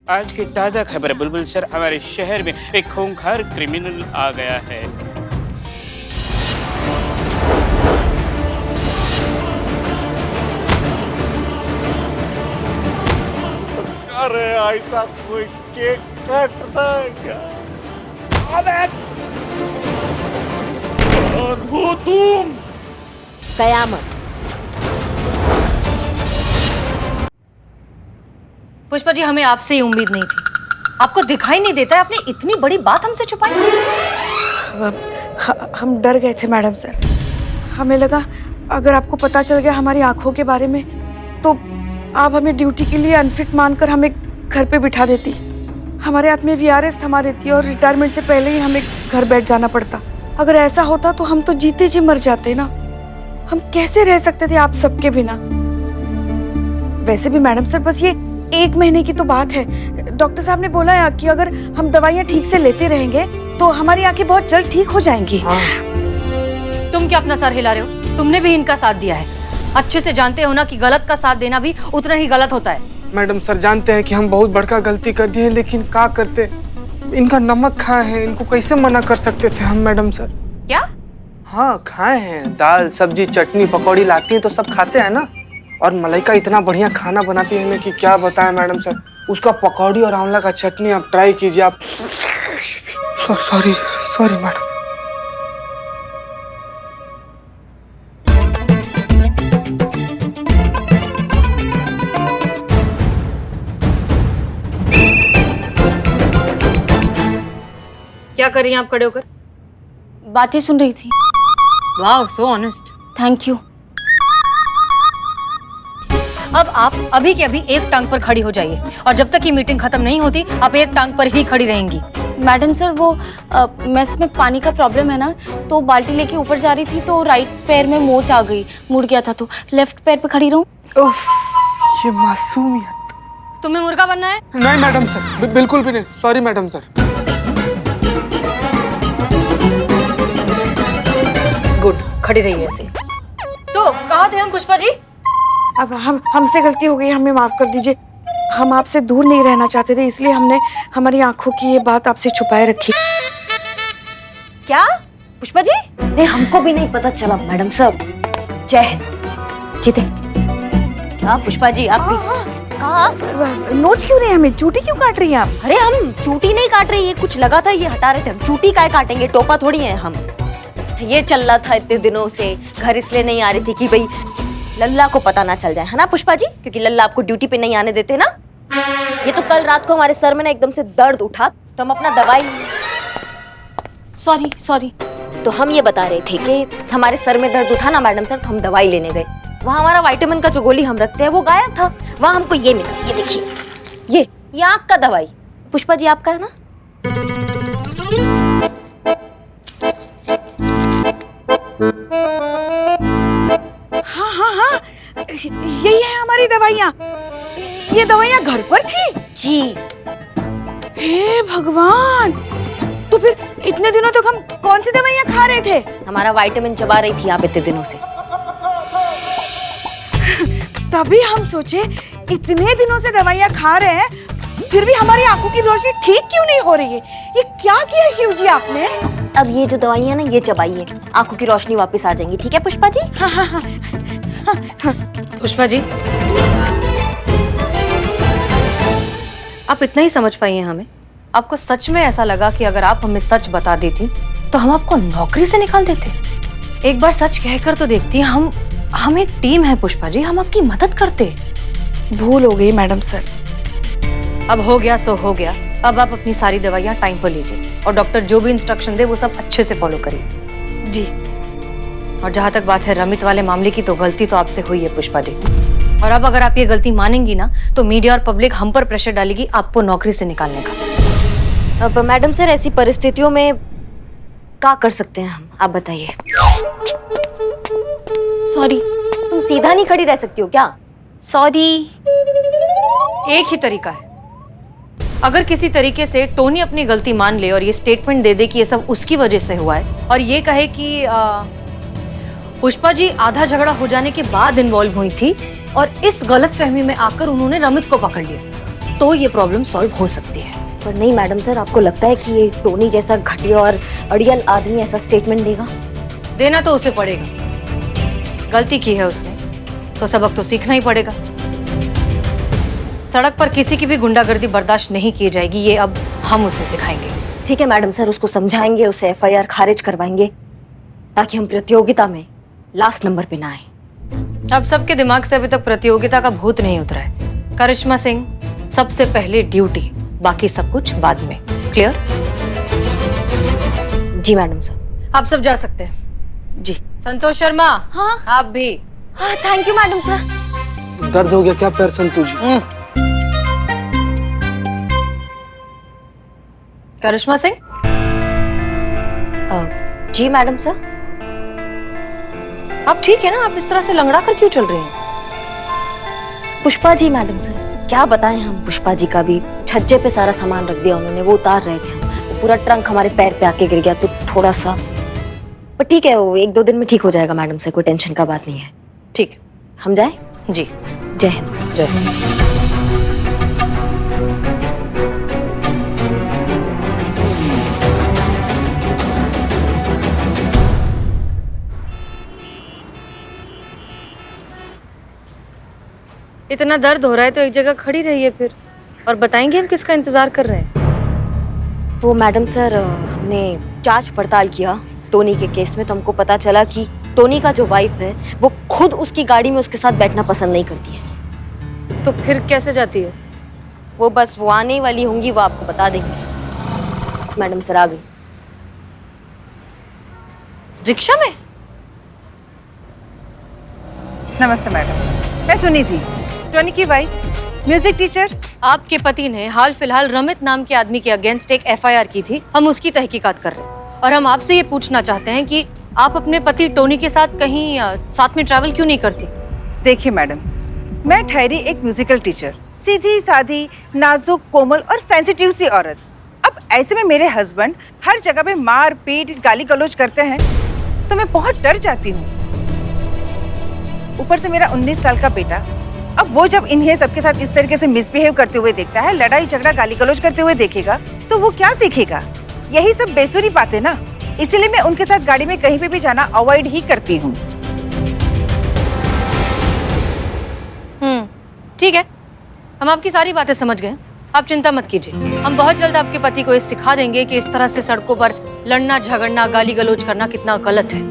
आज की ताजा खबर बुलबुल सर, हमारे शहर में एक खूंखार क्रिमिनल आ गया है। अरे ऐसा कोई केक काटता है क्या? अबे और वो तुम कयामत। पुष्पा जी, हमें आपसे ही उम्मीद नहीं थी। आपको दिखाई नहीं देता है, आपने इतनी बड़ी बात हमसे छुपाई। हम डर गए थे मैडम सर। हमें लगा अगर आपको पता चल गया हमारी आंखों के बारे में तो आप हमें ड्यूटी के लिए अनफिट मानकर हमें घर पे बिठा देती, हमारे हाथ में वीआरएस थमा देती और रिटायरमेंट से पहले ही हमें घर बैठ जाना पड़ता। अगर ऐसा होता तो हम तो जीते जी मर जाते ना। हम कैसे रह सकते थे आप सबके बिना। वैसे भी मैडम सर, बस ये 1 महीने की तो बात है। डॉक्टर साहब ने बोला है कि अगर हम दवाइयाँ ठीक से लेते रहेंगे तो हमारी आंखें बहुत जल्द ठीक हो जाएंगी। तुम क्या अपना सर हिला रहे हो? तुमने भी इनका साथ दिया है। अच्छे से जानते हो ना कि गलत का साथ देना भी उतना ही गलत होता है। मैडम सर, जानते हैं कि हम बहुत बड़का गलती कर दिए हैं, लेकिन क्या करते, इनका नमक खाए हैं, इनको कैसे मना कर सकते थे हम मैडम सर। क्या? हाँ, खाए हैं। दाल सब्जी चटनी पकौड़ी लाती हैं तो सब खाते हैं ना। और मलाइका इतना बढ़िया खाना बनाती है ना कि क्या बताएं मैडम सर। उसका पकौड़ी और आंवला का चटनी आप ट्राई कीजिए। आप सॉरी मैडम। क्या कर रही हैं आप खड़े होकर? बातें सुन रही थी। Wow, so honest. Thank you. अब आप अभी के अभी एक टांग पर खड़ी हो जाइए और जब तक ये मीटिंग खत्म नहीं होती आप एक टांग पर ही खड़ी रहेंगी। मैडम सर, वो मेस में पानी का प्रॉब्लम है ना, तो बाल्टी लेके ऊपर जा रही थी तो राइट पैर में मोच आ गई, मुड़ गया था, तो लेफ्ट पैर पे खड़ी रहूं। उफ, ये मासूमियत। तुम्हें मुर्गा बनना है? नहीं मैडम सर, बिल्कुल भी नहीं। Sorry madam sir. गुड, खड़ी रहिए ऐसे। तो कहाँ थे हम पुष्पा जी? अब हमसे गलती हो गई, हमें माफ कर दीजिए। हम आपसे दूर नहीं रहना चाहते थे, इसलिए हमने हमारी आंखों की ये बात आपसे छुपाए रखी। क्या पुष्पा जी? नहीं, हमको भी नहीं पता चला मैडम सर। जय हिंद। जीते। क्या पुष्पा जी, आप भी कहाँ? नोच क्यों रहे हैं हमें? चूटी क्यों काट रही हैं आप? अरे हम चूटी नहीं काट रही, ये कुछ लगा था ये हटा रहे थे। हम चूटी काय काटेंगे, टोपा थोड़ी है हम। ये चल रहा था इतने दिनों से, घर इसलिए नहीं आ रही थी कि भाई लल्ला को पता ना चल जाए, है ना पुष्पा जी? क्योंकि लल्ला आपको ड्यूटी पे नहीं आने देते ना। ये तो कल रात को हमारे सर में ना एकदम से दर्द उठा तो हम अपना दवाई। सॉरी। तो हम ये बता रहे थे कि हमारे सर में दर्द उठा ना मैडम सर, तो हम दवाई लेने गए। वहाँ हमारा विटामिन का जो गोली हम रखते हैं वो गायब था। वहाँ हमको ये मिला, ये देखिए, ये आँख का दवाई। पुष्पा जी आपका है ना? हाँ, यही है हमारी दवाइयाँ। ये दवाइयाँ घर पर थी जी। हे भगवान, तो फिर इतने दिनों तक हम कौन सी दवाइयाँ खा रहे थे? हमारा विटामिन चबा रही थी आप इतने दिनों से। तभी हम सोचे इतने दिनों से दवाइयाँ खा रहे हैं फिर भी हमारी आंखों की रोशनी ठीक क्यों नहीं हो रही है? ये क्या किया शिव जी आपने? अब ये जो दवाइयाँ ना ये चबाइए, आंखों की रोशनी वापस आ जाएंगी। ठीक है पुष्पा जी? हाँ। पुष्पा जी, आप इतना ही समझ पाई हैं हमें? आपको सच में ऐसा लगा कि अगर आप हमें सच बता देती तो हम आपको नौकरी से निकाल देते? एक बार सच कहकर तो देखती। हम एक टीम है पुष्पा जी, हम आपकी मदद करते। भूल हो गई मैडम सर। अब हो गया सो हो गया। अब आप अपनी सारी दवाइयाँ टाइम पर लीजिए और डॉक्टर जो भी इंस्ट्रक्शन दे वो सब अच्छे से फॉलो करिए। जी। और जहाँ तक बात है रमित वाले मामले की, तो गलती तो आपसे हुई है पुष्पा जी। और अब अगर आप ये गलती मानेंगी ना तो मीडिया और पब्लिक हम पर प्रेशर डालेगी आपको नौकरी से निकालने का। अब मैडम सर, ऐसी परिस्थितियों में क्या कर सकते हैं हम, आप बताइए। सॉरी। तुम सीधा नहीं खड़ी रह सकती हो क्या? सॉरी। एक ही तरीका है, अगर किसी तरीके से टोनी अपनी गलती मान ले और ये स्टेटमेंट दे दे कि ये सब उसकी वजह से हुआ है और ये कहे कि पुष्पा जी आधा झगड़ा हो जाने के बाद इन्वॉल्व हुई थी और इस गलतफहमी में आकर उन्होंने रमित को पकड़ लिया, तो ये प्रॉब्लम सॉल्व हो सकती है। पर नहीं मैडम सर, आपको लगता है कि ये टोनी जैसा घटिया और अड़ियल आदमी ऐसा स्टेटमेंट देगा? देना तो उसे पड़ेगा, गलती की है उसने तो सबक तो सीखना ही पड़ेगा। सड़क पर किसी की भी गुंडागर्दी बर्दाश्त नहीं की जाएगी, ये अब हम उसे सिखाएंगे। ठीक है मैडम सर, उसको समझाएंगे, उसे FIR खारिज करवाएंगे ताकि हम प्रतियोगिता में लास्ट नंबर पे ना आए। अब सबके दिमाग से अभी तक प्रतियोगिता का भूत नहीं उतरा है। करिश्मा सिंह, सबसे पहले ड्यूटी, बाकी सब कुछ बाद में। क्लियर? जी मैडम सर। आप सब जा सकते हैं। जी। संतोष शर्मा, हाँ आप भी। हाँ, थैंक यू मैडम सर। दर्द हो गया क्या पैर संतू जी? करिश्मा सिंह, जी मैडम सर। आप ठीक है ना? आप इस तरह से लंगड़ा कर क्यों चल रही हैं? पुष्पा जी मैडम सर, क्या बताएं हम पुष्पा जी का भी। छज्जे पे सारा सामान रख दिया उन्होंने, वो उतार रहे थे हम, वो पूरा ट्रंक हमारे पैर पे आके गिर गया तो थोड़ा सा, पर ठीक है, वो 1-2 दिन में ठीक हो जाएगा मैडम सर, कोई टेंशन का बात नहीं है। ठीक है, हम जाए? जी। जय हिंद। जय हिंद। इतना दर्द हो रहा है तो एक जगह खड़ी रहिए फिर, और बताएंगे हम किसका इंतजार कर रहे हैं। वो मैडम सर, हमने जांच पड़ताल किया टोनी के केस में, तो हमको पता चला कि टोनी का जो वाइफ है वो खुद उसकी गाड़ी में उसके साथ बैठना पसंद नहीं करती है। तो फिर कैसे जाती है? वो बस वो आने वाली होंगी, वो आपको बता देंगे। मैडम सर आ गई। रिक्शा में? नमस्ते मैडम, मैं सुनी थी, टोनी की वाइफ, म्यूजिक टीचर। आपके पति ने हाल फिलहाल रमित नाम के आदमी के अगेंस्ट एक FIR की थी, हम उसकी तहकीकात कर रहे हैं। और हम आपसे ये पूछना चाहते हैं कि आप अपने पति टोनी के साथ कहीं साथ में ट्रैवल क्यों नहीं करती? देखिए मैडम, मैं ठहरी एक म्यूजिकल टीचर, सीधी साधी, नाजुक, कोमल और सेंसिटिव सी औरत। अब ऐसे में मेरे हस्बैंड हर जगह पे मार पीट गाली गलौज करते हैं तो मैं बहुत डर जाती हूँ। ऊपर से मेरा 19 साल का बेटा, अब वो जब इन्हें सबके साथ इस तरीके से मिसबिहेव करते हुए देखता है, लड़ाई झगड़ा गाली गलौज करते हुए देखेगा, तो वो क्या सीखेगा? यही सब बेसुरी बातें ना, इसीलिए मैं उनके साथ गाड़ी में कहीं पे भी जाना अवॉइड ही करती हूँ। ठीक है, हम आपकी सारी बातें समझ गए, आप चिंता मत कीजिए। हम बहुत जल्द आपके पति को ये सिखा देंगे कि इस तरह से सड़कों पर लड़ना झगड़ना गाली गलौज करना कितना गलत है।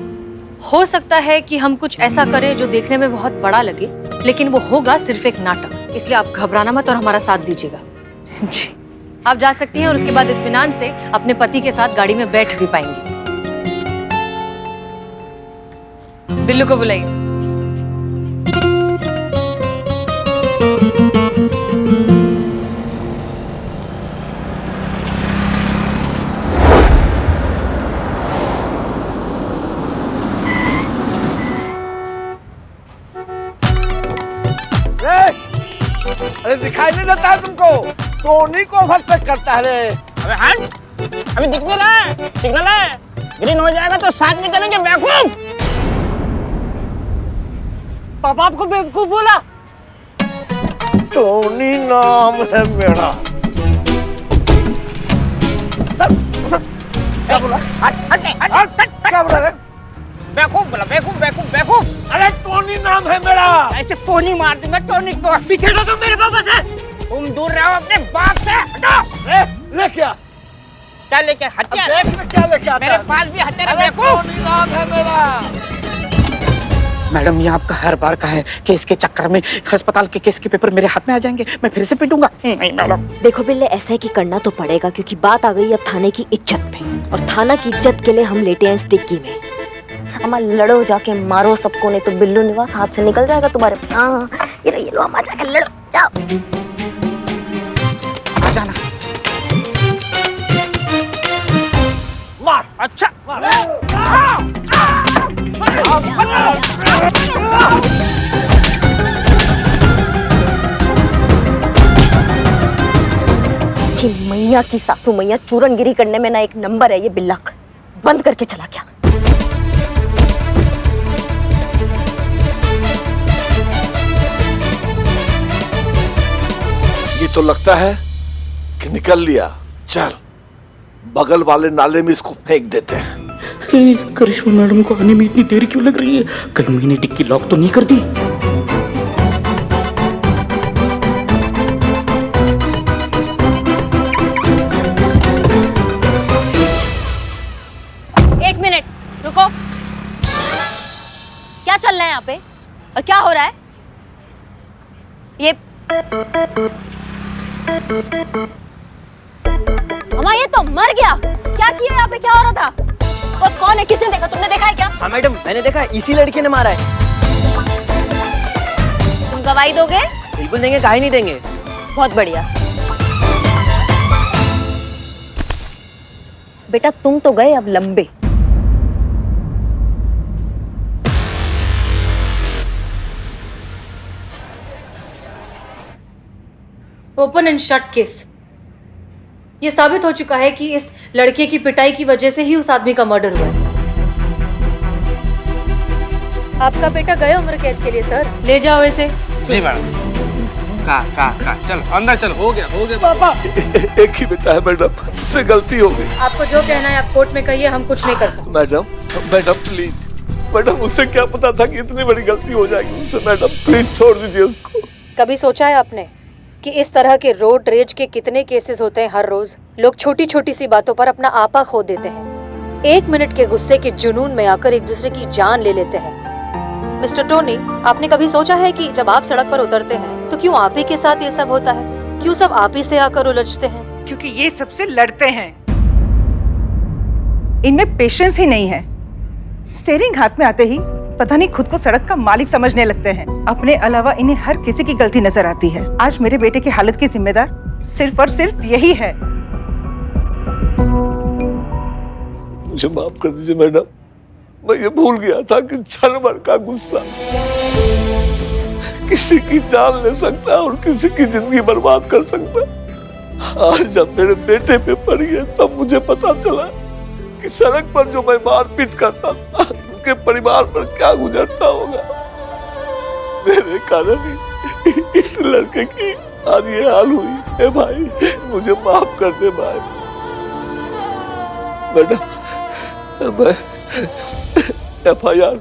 हो सकता है कि हम कुछ ऐसा करें जो देखने में बहुत बड़ा लगे, लेकिन वो होगा सिर्फ एक नाटक, इसलिए आप घबराना मत और हमारा साथ दीजिएगा। जी। आप जा सकती हैं और उसके बाद इत्मीनान से अपने पति के साथ गाड़ी में बैठ भी पाएंगी। बिल्लू को बुलाइए। अरे दिखाई नहीं देता है तुमको? टोनी को ओवरटेक करता है रे। अबे हट, अभी दिख नहीं रहा है, सिग्नल है, ग्रीन हो जाएगा तो साथ में चलेंगे बेवकूफ। पापा आपको बेवकूफ बोला? टोनी नाम है मेरा। क्या बोला? क्या बोला रे? बेवकूफ बोला, बेवकूफ बेवकूफ बेवकूफ। अरे टोनी नाम है मेरा। ऐसे पोनी मार दूंगा टोनी को। पीछे हटो तुम मेरे पापा से। तुम दूर रहो अपने बाप से, हटो। ले क्या? क्या लेके? हथियार? देख में क्या लेके आता है? मेरे पास भी हथियार है अरे बेवकूफ। टोनी नाम है मेरा। मैडम, ये आपका हर बार का है कि इसके चक्कर में अस्पताल के केस के पेपर मेरे हाथ में आ जाएंगे, मैं फिर से पिटूंगा। नहीं मैडम। देखो बिल्ले, ऐसा है कि करना तो पड़ेगा क्योंकि बात आ गई अब थाने की इज्जत पे, और थाना की इज्जत के लिए हम लेटे हैं इस डिग्गी में। अम्मा लड़ो, जाके मारो सबको, नहीं तो बिल्लू निवास हाथ से निकल जाएगा तुम्हारे। हाँ, ये लो अम्मा, जाके लड़ो, जाओ। आ जाना। मार। अच्छा मार। इसकी मैया की सासू मैया चूरनगिरी करने में ना एक नंबर है ये बिल्ला, बंद करके चला गया। ये तो लगता है कि निकल लिया। चल बगल वाले नाले में इसको फेंक देते हैं। करिश्मा मैडम को आने में इतनी देर क्यों लग रही है? कहीं मैंने टिक्की लॉक तो नहीं कर दी? एक मिनट रुको, क्या चल रहा है यहाँ पे और क्या हो रहा है? ये अम्मा, ये तो मर गया। क्या किया यहाँ पे, क्या हो रहा था? और कौन है, किसने देखा? तुमने देखा है क्या? हाँ मैडम, मैंने देखा, इसी लड़के ने मारा है। तुम गवाही दोगे? बिल्कुल देंगे, काहे नहीं देंगे। बहुत बढ़िया। बेटा तुम तो गए अब लंबे। Open and shut case. ये साबित हो चुका है कि इस लड़के की पिटाई की वजह से ही उस आदमी का मर्डर हुआ है। आपका बेटा गया उम्र कैद के लिए सर, ले जाओ इसे। जी मैडम। का चल अंदर चल, हो गया पापा। एक ही बेटा है मैडम, उससे गलती हो गई। आपको जो कहना है आप कोर्ट में कहिए, हम कुछ नहीं कर सकते। मैडम प्लीज, मैडम उससे क्या पता था कि इतनी बड़ी गलती हो जाएगी उससे। मैडम प्लीज छोड़ दीजिए उसको। कभी सोचा है आपने कि इस तरह के रोड रेज के कितने केसेस होते हैं हर रोज? लोग छोटी छोटी सी बातों पर अपना आपा खो देते हैं, 1 मिनट के गुस्से के जुनून में आकर एक दूसरे की जान ले लेते हैं। मिस्टर टोनी, आपने कभी सोचा है कि जब आप सड़क पर उतरते हैं तो क्यों आप ही के साथ ये सब होता है? क्यों सब आप ही से आकर उलझते हैं? क्योंकि ये सबसे लड़ते हैं, इनमें पेशेंस ही नहीं है। स्टीयरिंग हाथ में आते ही पता नहीं खुद को सड़क का मालिक समझने लगते हैं। अपने अलावा इन्हें हर किसी की गलती नजर आती है। आज मेरे बेटे की हालत की जिम्मेदार सिर्फ और सिर्फ यही है। मुझे माफ कर दीजिए मैडम, मैं ये भूल गया था कि क्षण भर का गुस्सा किसी की जान ले सकता है और किसी की जिंदगी बर्बाद कर सकता है। आज जब मेरे बेटे पे पड़ी है तब मुझे पता चला कि सड़क पर जो मैं मारपीट करता था उनके परिवार पर क्या गुजरता होगा। मेरे कारण ही इस लड़के की आज ये हाल हुई है। भाई मुझे माफ कर दे भाई। मैडम मैं FIR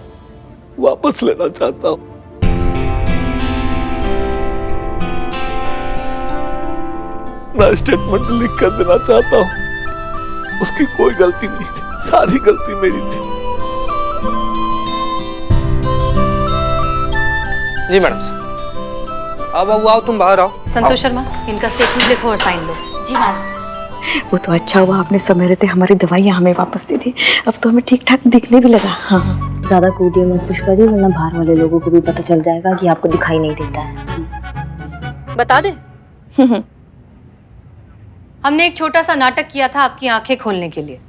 वापस लेना चाहता हूँ। मैं स्टेटमेंट लिख कर देना चाहता हूँ। उसकी कोई गलती नहीं थी, सारी गलती मेरी थी। जी मैडम साहब। अब आओ, तुम बाहर आओ। संतोष शर्मा, इनका स्टेटमेंट लिखो और साइन लो। जी मैडम। वो तो अच्छा हुआ आपने समय रहते हमारी दवाइयाँ हमें वापस दे दी। अब तो हमें ठीक ठाक दिखने भी लगा। हाँ ज्यादा कूदिए मत पुष्पा जी, वरना बाहर वाले लोगों को भी पता चल जाएगा कि आपको दिखाई नहीं देता है। बता दे। हमने एक छोटा सा नाटक किया था आपकी आंखें खोलने के लिए।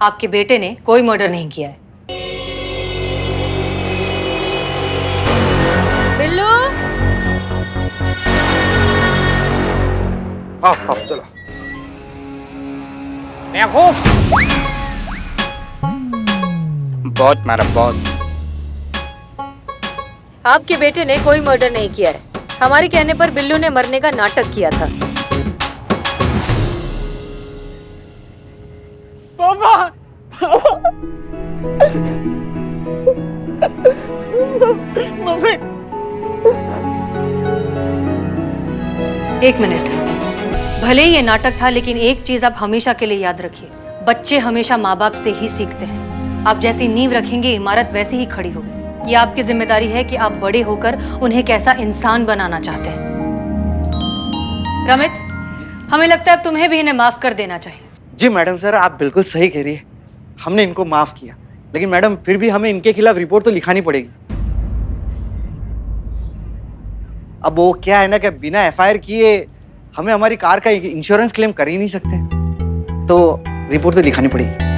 आपके बेटे ने कोई मर्डर नहीं किया है। बिल्लू, आओ चलो। बहुत मारा, बहुत। आपके बेटे ने कोई मर्डर नहीं किया है। हमारे कहने पर बिल्लू ने मरने का नाटक किया था। Papa mummy. एक मिनट, भले ही ये नाटक था लेकिन एक चीज आप हमेशा के लिए याद रखिए, बच्चे हमेशा माँ बाप से ही सीखते हैं। आप जैसी नींव रखेंगे इमारत वैसी ही खड़ी होगी। ये आपकी जिम्मेदारी है कि आप बड़े होकर उन्हें कैसा इंसान बनाना चाहते हैं। रमित, हमें लगता है अब तुम्हें भी इन्हें माफ कर देना चाहिए। जी मैडम सर, आप बिल्कुल सही कह रही है। हमने इनको माफ किया, लेकिन मैडम फिर भी हमें इनके खिलाफ रिपोर्ट तो लिखानी पड़ेगी। अब वो क्या है ना कि बिना FIR किए हमें हमारी कार का इंश्योरेंस क्लेम कर ही नहीं सकते, तो रिपोर्ट तो लिखानी पड़ेगी।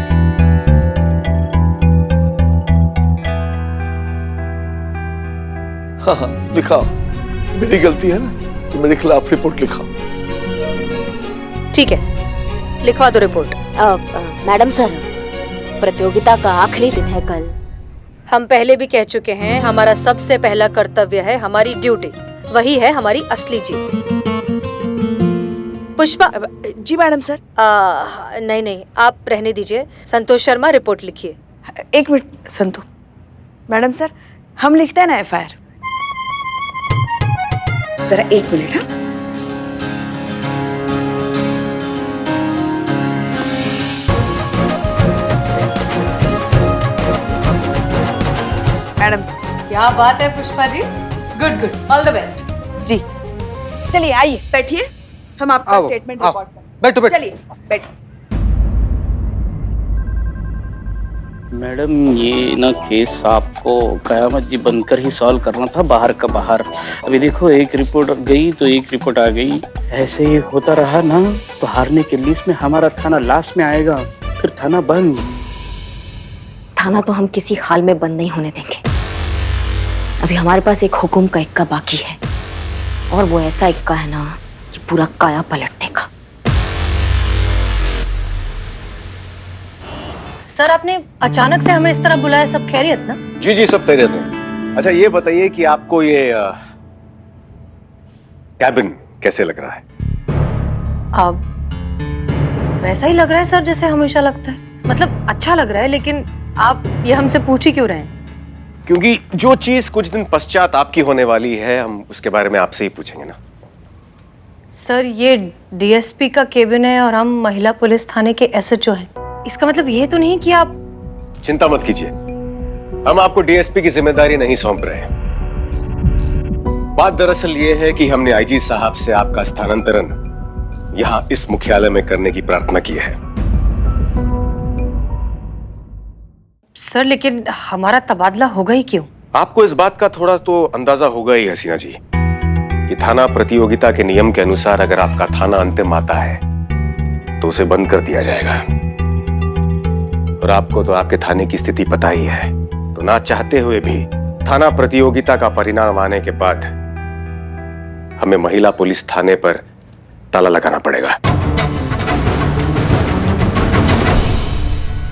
हाँ लिखाओ, मेरी गलती है ना, तो मेरे खिलाफ रिपोर्ट लिखाओ। ठीक है, लिखवा दो रिपोर्ट। मैडम सर, प्रतियोगिता का आखिरी दिन है कल। हम पहले भी कह चुके हैं, हमारा सबसे पहला कर्तव्य है हमारी ड्यूटी, वही है हमारी असली जीत। Pushpa ji madam sir. नहीं नहीं, आप रहने दीजिए। संतोष शर्मा रिपोर्ट लिखिए। एक मिनट संतु। मैडम सर, हम लिखते हैं ना एफआईआर। जरा एक मिनट। हाँ मैडम सर। क्या बात है Pushpa ji, good good, all the best. जी चलिए आइए बैठिए, हम आपका आओ, स्टेटमेंट आओ, रिकॉर्ड करें। बैठो बैठो। चलिए बैठिए। मैडम ये ना केस आपको कयामत जी बनकर ही सॉल्व करना था, बाहर का बाहर। अभी देखो एक रिपोर्ट गई तो एक रिपोर्ट आ गई, ऐसे ही होता रहा ना तो हारने के लिस्ट में हमारा थाना लास्ट में आएगा, फिर थाना बंद। थाना तो हम किसी हाल में बंद नहीं होने देंगे। अभी हमारे पास एक हुक्म का इक्का बाकी है, और वो ऐसा इक्का है ना कि पूरा काया पलट देगा। सर आपने अचानक से हमें इस तरह बुलाया, सब खैरियत ना? जी जी सब खैरियत है। अच्छा ये बताइए कि आपको ये कैबिन कैसे लग रहा है? अब वैसा ही लग रहा है सर जैसे हमेशा लगता है, मतलब अच्छा लग रहा है, लेकिन आप ये हमसे पूछ ही क्यों रहे हैं? क्योंकि जो चीज कुछ दिन पश्चात आपकी होने वाली है, हम उसके बारे में आपसे ही पूछेंगे ना। सर ये डीएसपी का केबिन है और हम महिला पुलिस थाने के एसएचओ हैं, इसका मतलब ये तो नहीं कि आप... चिंता मत कीजिए, हम आपको डीएसपी की जिम्मेदारी नहीं सौंप रहे हैं। बात दरअसल ये है कि हमने आईजी साहब से आपका स्थानांतरण यहां इस मुख्यालय में करने की प्रार्थना की है। सर लेकिन हमारा तबादला होगा ही क्यों? आपको इस बात का थोड़ा तो अंदाजा होगा ही हसीना जी कि थाना प्रतियोगिता के नियम के अनुसार अगर आपका थाना अंतिम आता है तो उसे बंद कर दिया जाएगा। और आपको तो आपके थाने की स्थिति पता ही है, तो ना चाहते हुए भी थाना प्रतियोगिता का परिणाम आने के बाद हमें महिला पुलिस थाने पर ताला लगाना पड़ेगा,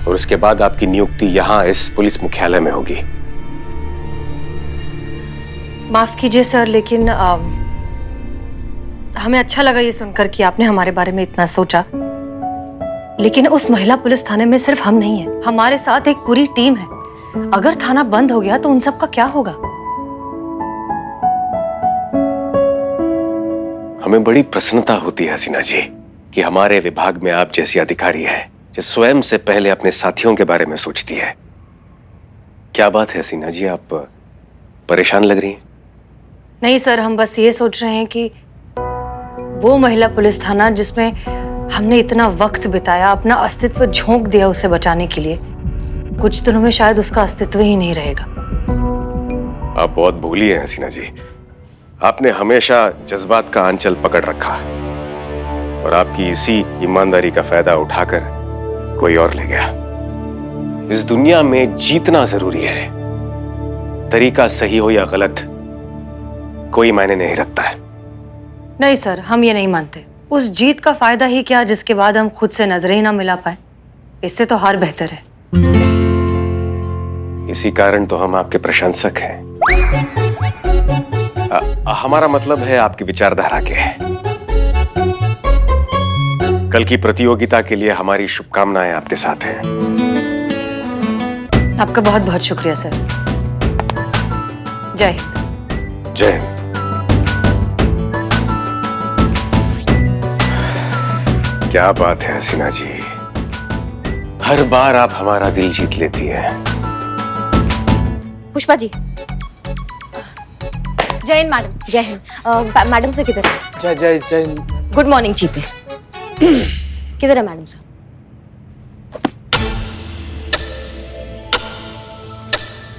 और उसके बाद आपकी नियुक्ति यहां इस पुलिस मुख्यालय में होगी। माफ कीजिए सर, लेकिन हमें अच्छा लगा ये सुनकर कि आपने हमारे बारे में इतना सोचा, लेकिन उस महिला पुलिस थाने में सिर्फ हम नहीं हैं, हमारे साथ एक पूरी टीम है। अगर थाना बंद हो गया तो उन सब का क्या होगा? हमें बड़ी प्रसन्नता होती है हसीना जी कि हमारे विभाग में आप जैसी अधिकारी है जो स्वयं से पहले अपने साथियों के बारे में सोचती है। क्या बात है हसीना जी, आप परेशान लग रही हैं? नहीं सर, हम बस ये सोच रहे हैं कि वो महिला पुलिस थाना जिसमें हमने इतना वक्त बिताया, अपना अस्तित्व झोंक दिया उसे बचाने के लिए, कुछ दिनों में शायद उसका अस्तित्व ही नहीं रहेगा। आप बहुत भूली हैं हसीना जी, आपने हमेशा जज्बात का आंचल पकड़ रखा और आपकी इसी ईमानदारी का फायदा उठाकर कोई और ले गया। इस दुनिया में जीतना जरूरी है, तरीका सही हो या गलत कोई मायने नहीं रखता है। नहीं सर, हम ये नहीं मानते। उस जीत का फायदा ही क्या जिसके बाद हम खुद से नजरें ही ना मिला पाए, इससे तो हार बेहतर है। इसी कारण तो हम आपके प्रशंसक हैं। हमारा मतलब है आपकी विचारधारा के। कल की प्रतियोगिता के लिए हमारी शुभकामनाएं आपके साथ हैं। आपका बहुत बहुत शुक्रिया सर। जय हिंद। जय हिंद। क्या बात है हसीना जी, हर बार आप हमारा दिल जीत लेती हैं। पुष्पा जी। जय हिंद मैडम। जय हिंद। मैडम से किधर है? जय जय जय। गुड मॉर्निंग जीते। किधर है मैडम साहब?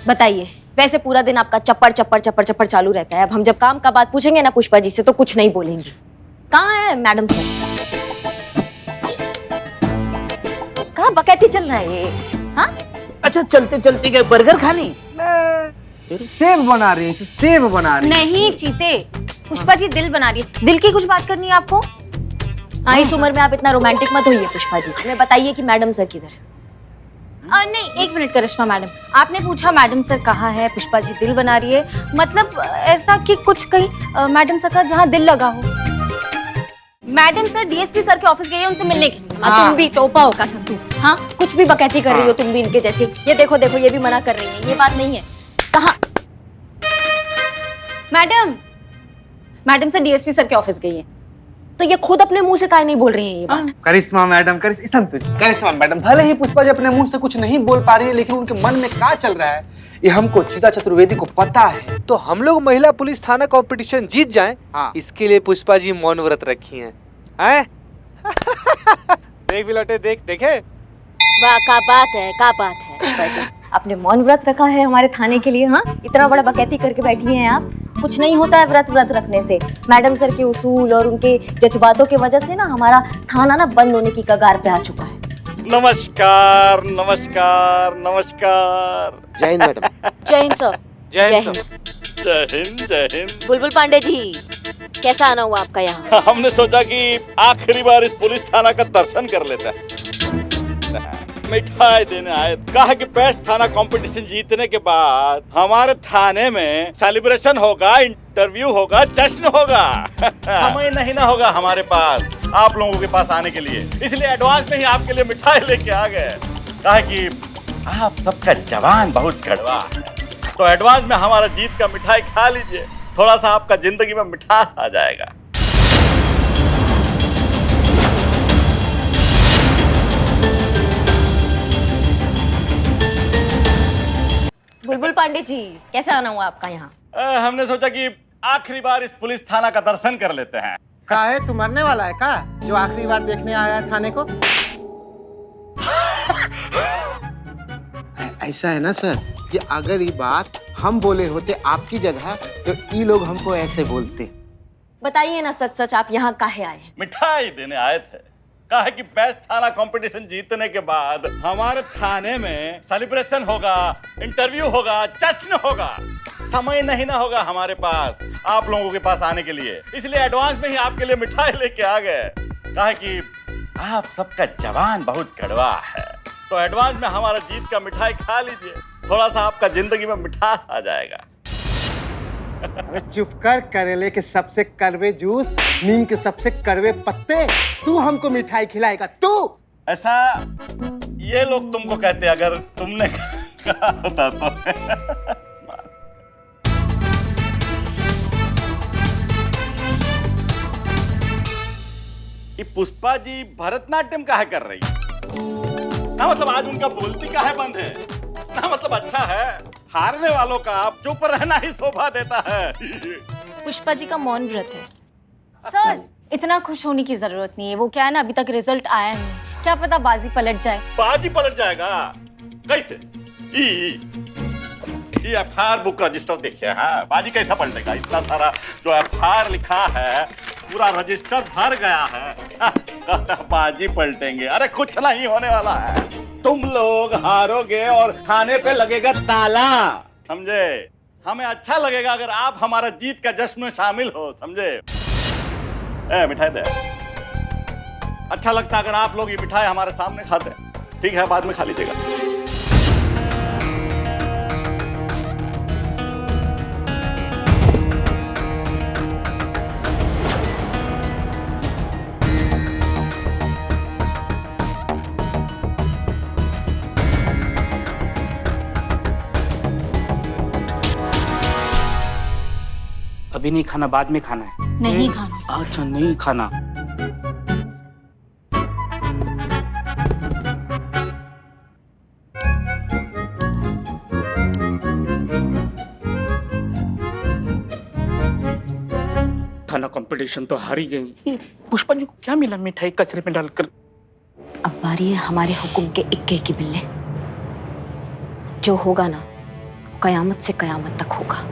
बताइए, वैसे पूरा दिन आपका चप्पड़ चप्पड़ चप्पड़ चप्पड़ चालू रहता है। अब हम जब काम का बात पूछेंगे ना पुष्पा जी से तो कुछ नहीं बोलेंगी। कहाँ है मैडम साहब? कहाँ बकैती चल रहा है ये? हाँ? अच्छा चलते चलते गए बर्गर खाने? सेब बना रही है, सेब बना रही है। नहीं चीते, पुष्पा जी दिल बना रही है। दिल की कुछ बात करनी है आपको? हाँ, इस उम्र में आप इतना रोमांटिक मत होइए पुष्पा जी। हमें बताइए कि मैडम सर किधर है? नहीं, एक मिनट करिश्मा मैडम, आपने पूछा मैडम सर कहाँ है, पुष्पा जी दिल बना रही है, मतलब ऐसा कि कुछ कहीं मैडम सर का जहाँ दिल लगा हो। मैडम सर डीएसपी सर के ऑफिस गए हैं उनसे मिलने के लिए। तुम भी टोपा हो का संतू। हाँ, कुछ भी बकैती कर रही हो तुम भी इनके जैसी। ये देखो देखो, ये भी मना कर रही है, ये बात नहीं है। कहाँ? मैडम सर डीएसपी सर के ऑफिस गई हैं। तो ये खुद अपने मुंह से काहे नहीं बोल रही है ये बात? करिश्मा मैडम, करिश्मा मैडम, भले ही पुष्पा जी अपने मुंह से कुछ नहीं बोल पा रही है, लेकिन उनके मन में क्या चल रहा है ये हमको, चिता चतुर्वेदी को पता है। तो हम लोग महिला पुलिस थाना कंपटीशन जीत जाएं, इसके लिए पुष्पा जी मौन व्रत रखी हैं। देख बिलौटे, देखे वाह, क्या बात है पुष्पा जी, आपने मौन व्रत रखा है हमारे थाने के लिए। हाँ, इतना बड़ा बकैती करके बैठी हैं आप। कुछ नहीं होता है व्रत रखने से। मैडम सर के उसूल और उनके जज्बातों की वजह से ना हमारा थाना ना बंद होने की कगार पे आ चुका है। नमस्कार नमस्कार नमस्कार। जय हिंद मैडम। जय हिंद सर। जय हिंद। जय हिंद जय हिंद। बुलबुल पांडे जी, कैसा आना हुआ आपका यहाँ? हमने सोचा कि आखिरी बार इस पुलिस थाना का दर्शन कर लेते हैं। मिठाई देने आए। कहा कि बेस्ट थाना कंपटीशन जीतने के बाद हमारे थाने में सेलिब्रेशन होगा, इंटरव्यू होगा, जश्न होगा। समय नहीं ना होगा हमारे पास आप लोगों के पास आने के लिए, इसलिए एडवांस में ही आपके लिए मिठाई लेके आ गए। कहा कि आप सबका जवान बहुत कड़वा है, तो एडवांस में हमारा जीत का मिठाई खा लीजिए, थोड़ा सा आपका जिंदगी में मिठास आ जाएगा। बुलबुल पांडे जी, कैसा आना हुआ आपका यहाँ? हमने सोचा कि आखिरी बार इस पुलिस थाना का दर्शन कर लेते हैं। का है, तू मरने वाला है का, जो आखिरी बार देखने आया है थाने को? ऐसा है ना सर कि अगर ये बात हम बोले होते आपकी जगह तो ये लोग हमको ऐसे बोलते। बताइए ना सच सच, आप यहाँ काहे आए हैं? मिठाई देने आए थे। कहा कि बेस्ट थाना कंपटीशन जीतने के बाद हमारे थाने में सेलिब्रेशन होगा, इंटरव्यू होगा, जश्न होगा। समय नहीं ना होगा हमारे पास आप लोगों के पास आने के लिए, इसलिए एडवांस में ही आपके लिए मिठाई लेके आ गए। कहा कि आप सबका जवान बहुत कड़वा है, तो एडवांस में हमारा जीत का मिठाई खा लीजिए, थोड़ा सा आपका जिंदगी में मिठास आ जाएगा। अरे चुप कर, करेले के सबसे कड़वे जूस, नीम के सबसे कड़वे पत्ते, तू हमको मिठाई खिलाएगा तू? ऐसा ये लोग तुमको कहते, अगर तुमने कहा होता तो। ये पुष्पा जी भरतनाट्यम काहे कर रही है? ना मतलब आज उनका बोलती काहे बंद है? ना मतलब अच्छा है, हारने वालों का आप चुप रहना ही शोभा देता है। पुष्पा जी का मौन व्रत है। सर इतना खुश होने की जरूरत नहीं है, वो क्या है ना, अभी तक रिजल्ट आया नहीं, क्या पता बाजी पलट जाए। बाजी पलट जाएगा कैसे? ये एफआईआर बुक रजिस्टर देखिए। हाँ, बाजी कैसा पलटेगा? इतना सारा जो एफआईआर लिखा है पूरा रजिस्टर भर गया है। बाजी पलटेंगे? अरे कुछ नहीं होने वाला है, तुम लोग हारोगे और थाने पे लगेगा ताला, समझे? हमें अच्छा लगेगा अगर आप हमारा जीत का जश्न में शामिल हो, समझे? मिठाई दे। अच्छा लगता अगर आप लोग ये मिठाई हमारे सामने खाते। ठीक है, बाद में खा लीजिएगा। अभी नहीं खाना, बाद में खाना है। नहीं खाना। अच्छा, नहीं खाना। थाना कंपटीशन तो हार ही गई। पुष्पा जी को क्या मिला मिठाई कचरे में डालकर? अब बारी है हमारे हुक्म के इक्के की बिल्ले। जो होगा ना, कयामत से कयामत तक होगा।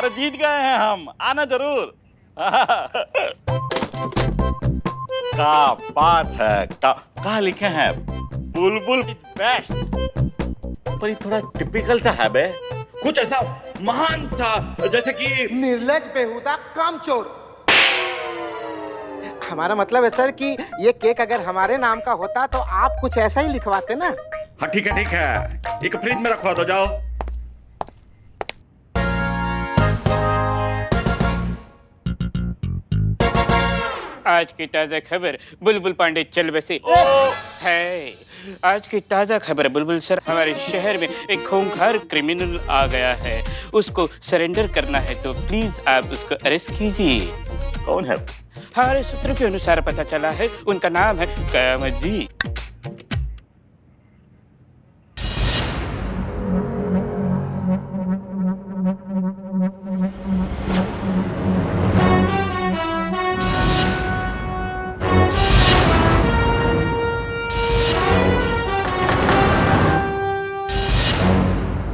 जीत गए हैं हम, आना जरूर। क्या बात है, क्या लिखे हैं? बुलबुल बेस्ट, पर ये थोड़ा टिपिकल सा है बे। कुछ ऐसा महान सा, जैसे कि निर्लज, बेहुदा, कामचोर। हमारा मतलब है सर कि ये केक अगर हमारे नाम का होता तो आप कुछ ऐसा ही लिखवाते ना। हाँ ठीक है, एक फ्रिज में रखवा दो, जाओ। आज की ताजा खबर, बुलबुल पांडे चल बसे है। आज की ताजा खबर बुलबुल सर, हमारे शहर में एक खूंखार क्रिमिनल आ गया है, उसको सरेंडर करना है, तो प्लीज आप उसको अरेस्ट कीजिए। कौन है? हमारे सूत्रों के अनुसार पता चला है, उनका नाम है कयामत जी।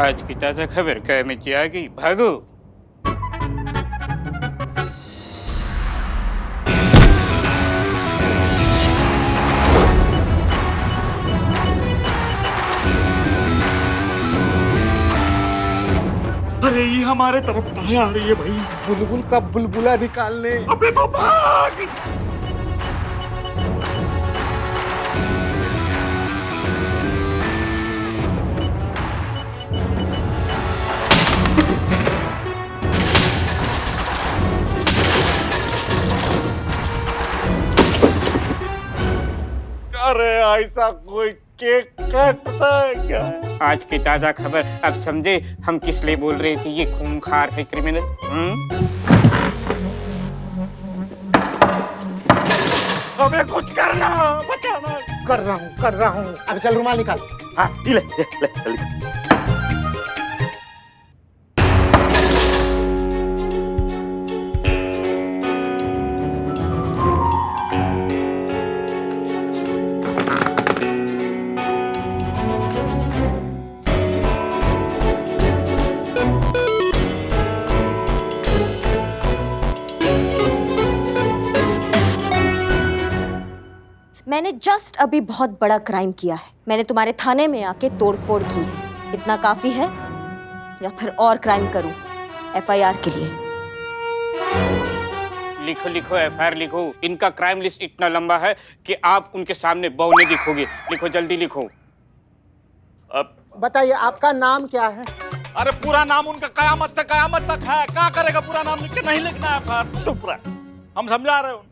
आज की ताजा खबर, कयामत जी आ गई, भागो। अरे ये हमारे तरफ कहाँ आ रही है भाई? बुलबुल का बुलबुला निकालने। अबे तो भाग। अरे ऐसा कोई केक काटता है क्या? आज की ताजा खबर, अब समझे हम किस लिए बोल रहे थे ये खूंखार है क्रिमिनल। हमें कुछ करना, बचाना। कर रहा हूँ। अब चल रुमाल निकाल। हाँ, ले। मैंने जस्ट अभी बहुत बड़ा क्राइम किया है। मैंने तुम्हारे थाने में आके तोड़फोड़ की है। इतना काफी है या फिर और क्राइम करूं एफआईआर के लिए? लिखो एफआईआर लिखो। इनका क्राइम लिस्ट इतना लंबा है कि आप उनके सामने बौने दिखोगे। लिखो, जल्दी लिखो। अब बताइए आपका नाम क्या है? अरे पूरा नाम उनका कयामत से कयामत तक है। क्या करेगा पूरा नाम लिख के? नहीं लिखना है एफआईआर। चुप रहे, हम समझा रहे हैं।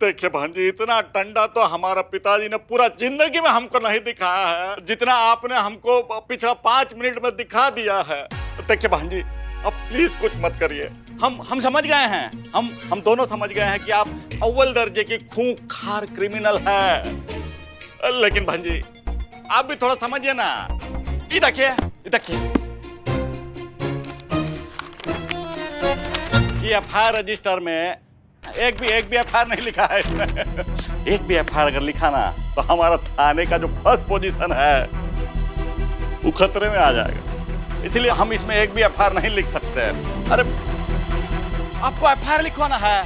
देखिए भांजी, इतना डंडा तो हमारा पिताजी ने पूरा जिंदगी में हमको नहीं दिखाया है जितना आपने हमको पिछला 5 मिनट में दिखा दिया है। देखिए भांजी, अब प्लीज कुछ मत करिए। हम समझ गए हैं, हम दोनों समझ गए हैं कि आप अव्वल दर्जे की खूंखार क्रिमिनल है। लेकिन भांजी आप भी थोड़ा समझिए ना। ये देखिए, ये एफआईआर रजिस्टर में एक भी एफआईआर नहीं लिखा है इसमें। एक भी एफआईआर अगर लिखा ना तो हमारा थाने का जो फर्स्ट पोजीशन है वो खतरे में आ जाएगा। इसलिए हम इसमें एक भी एफआईआर नहीं लिख सकते। अरे आपको एफआईआर लिखवाना है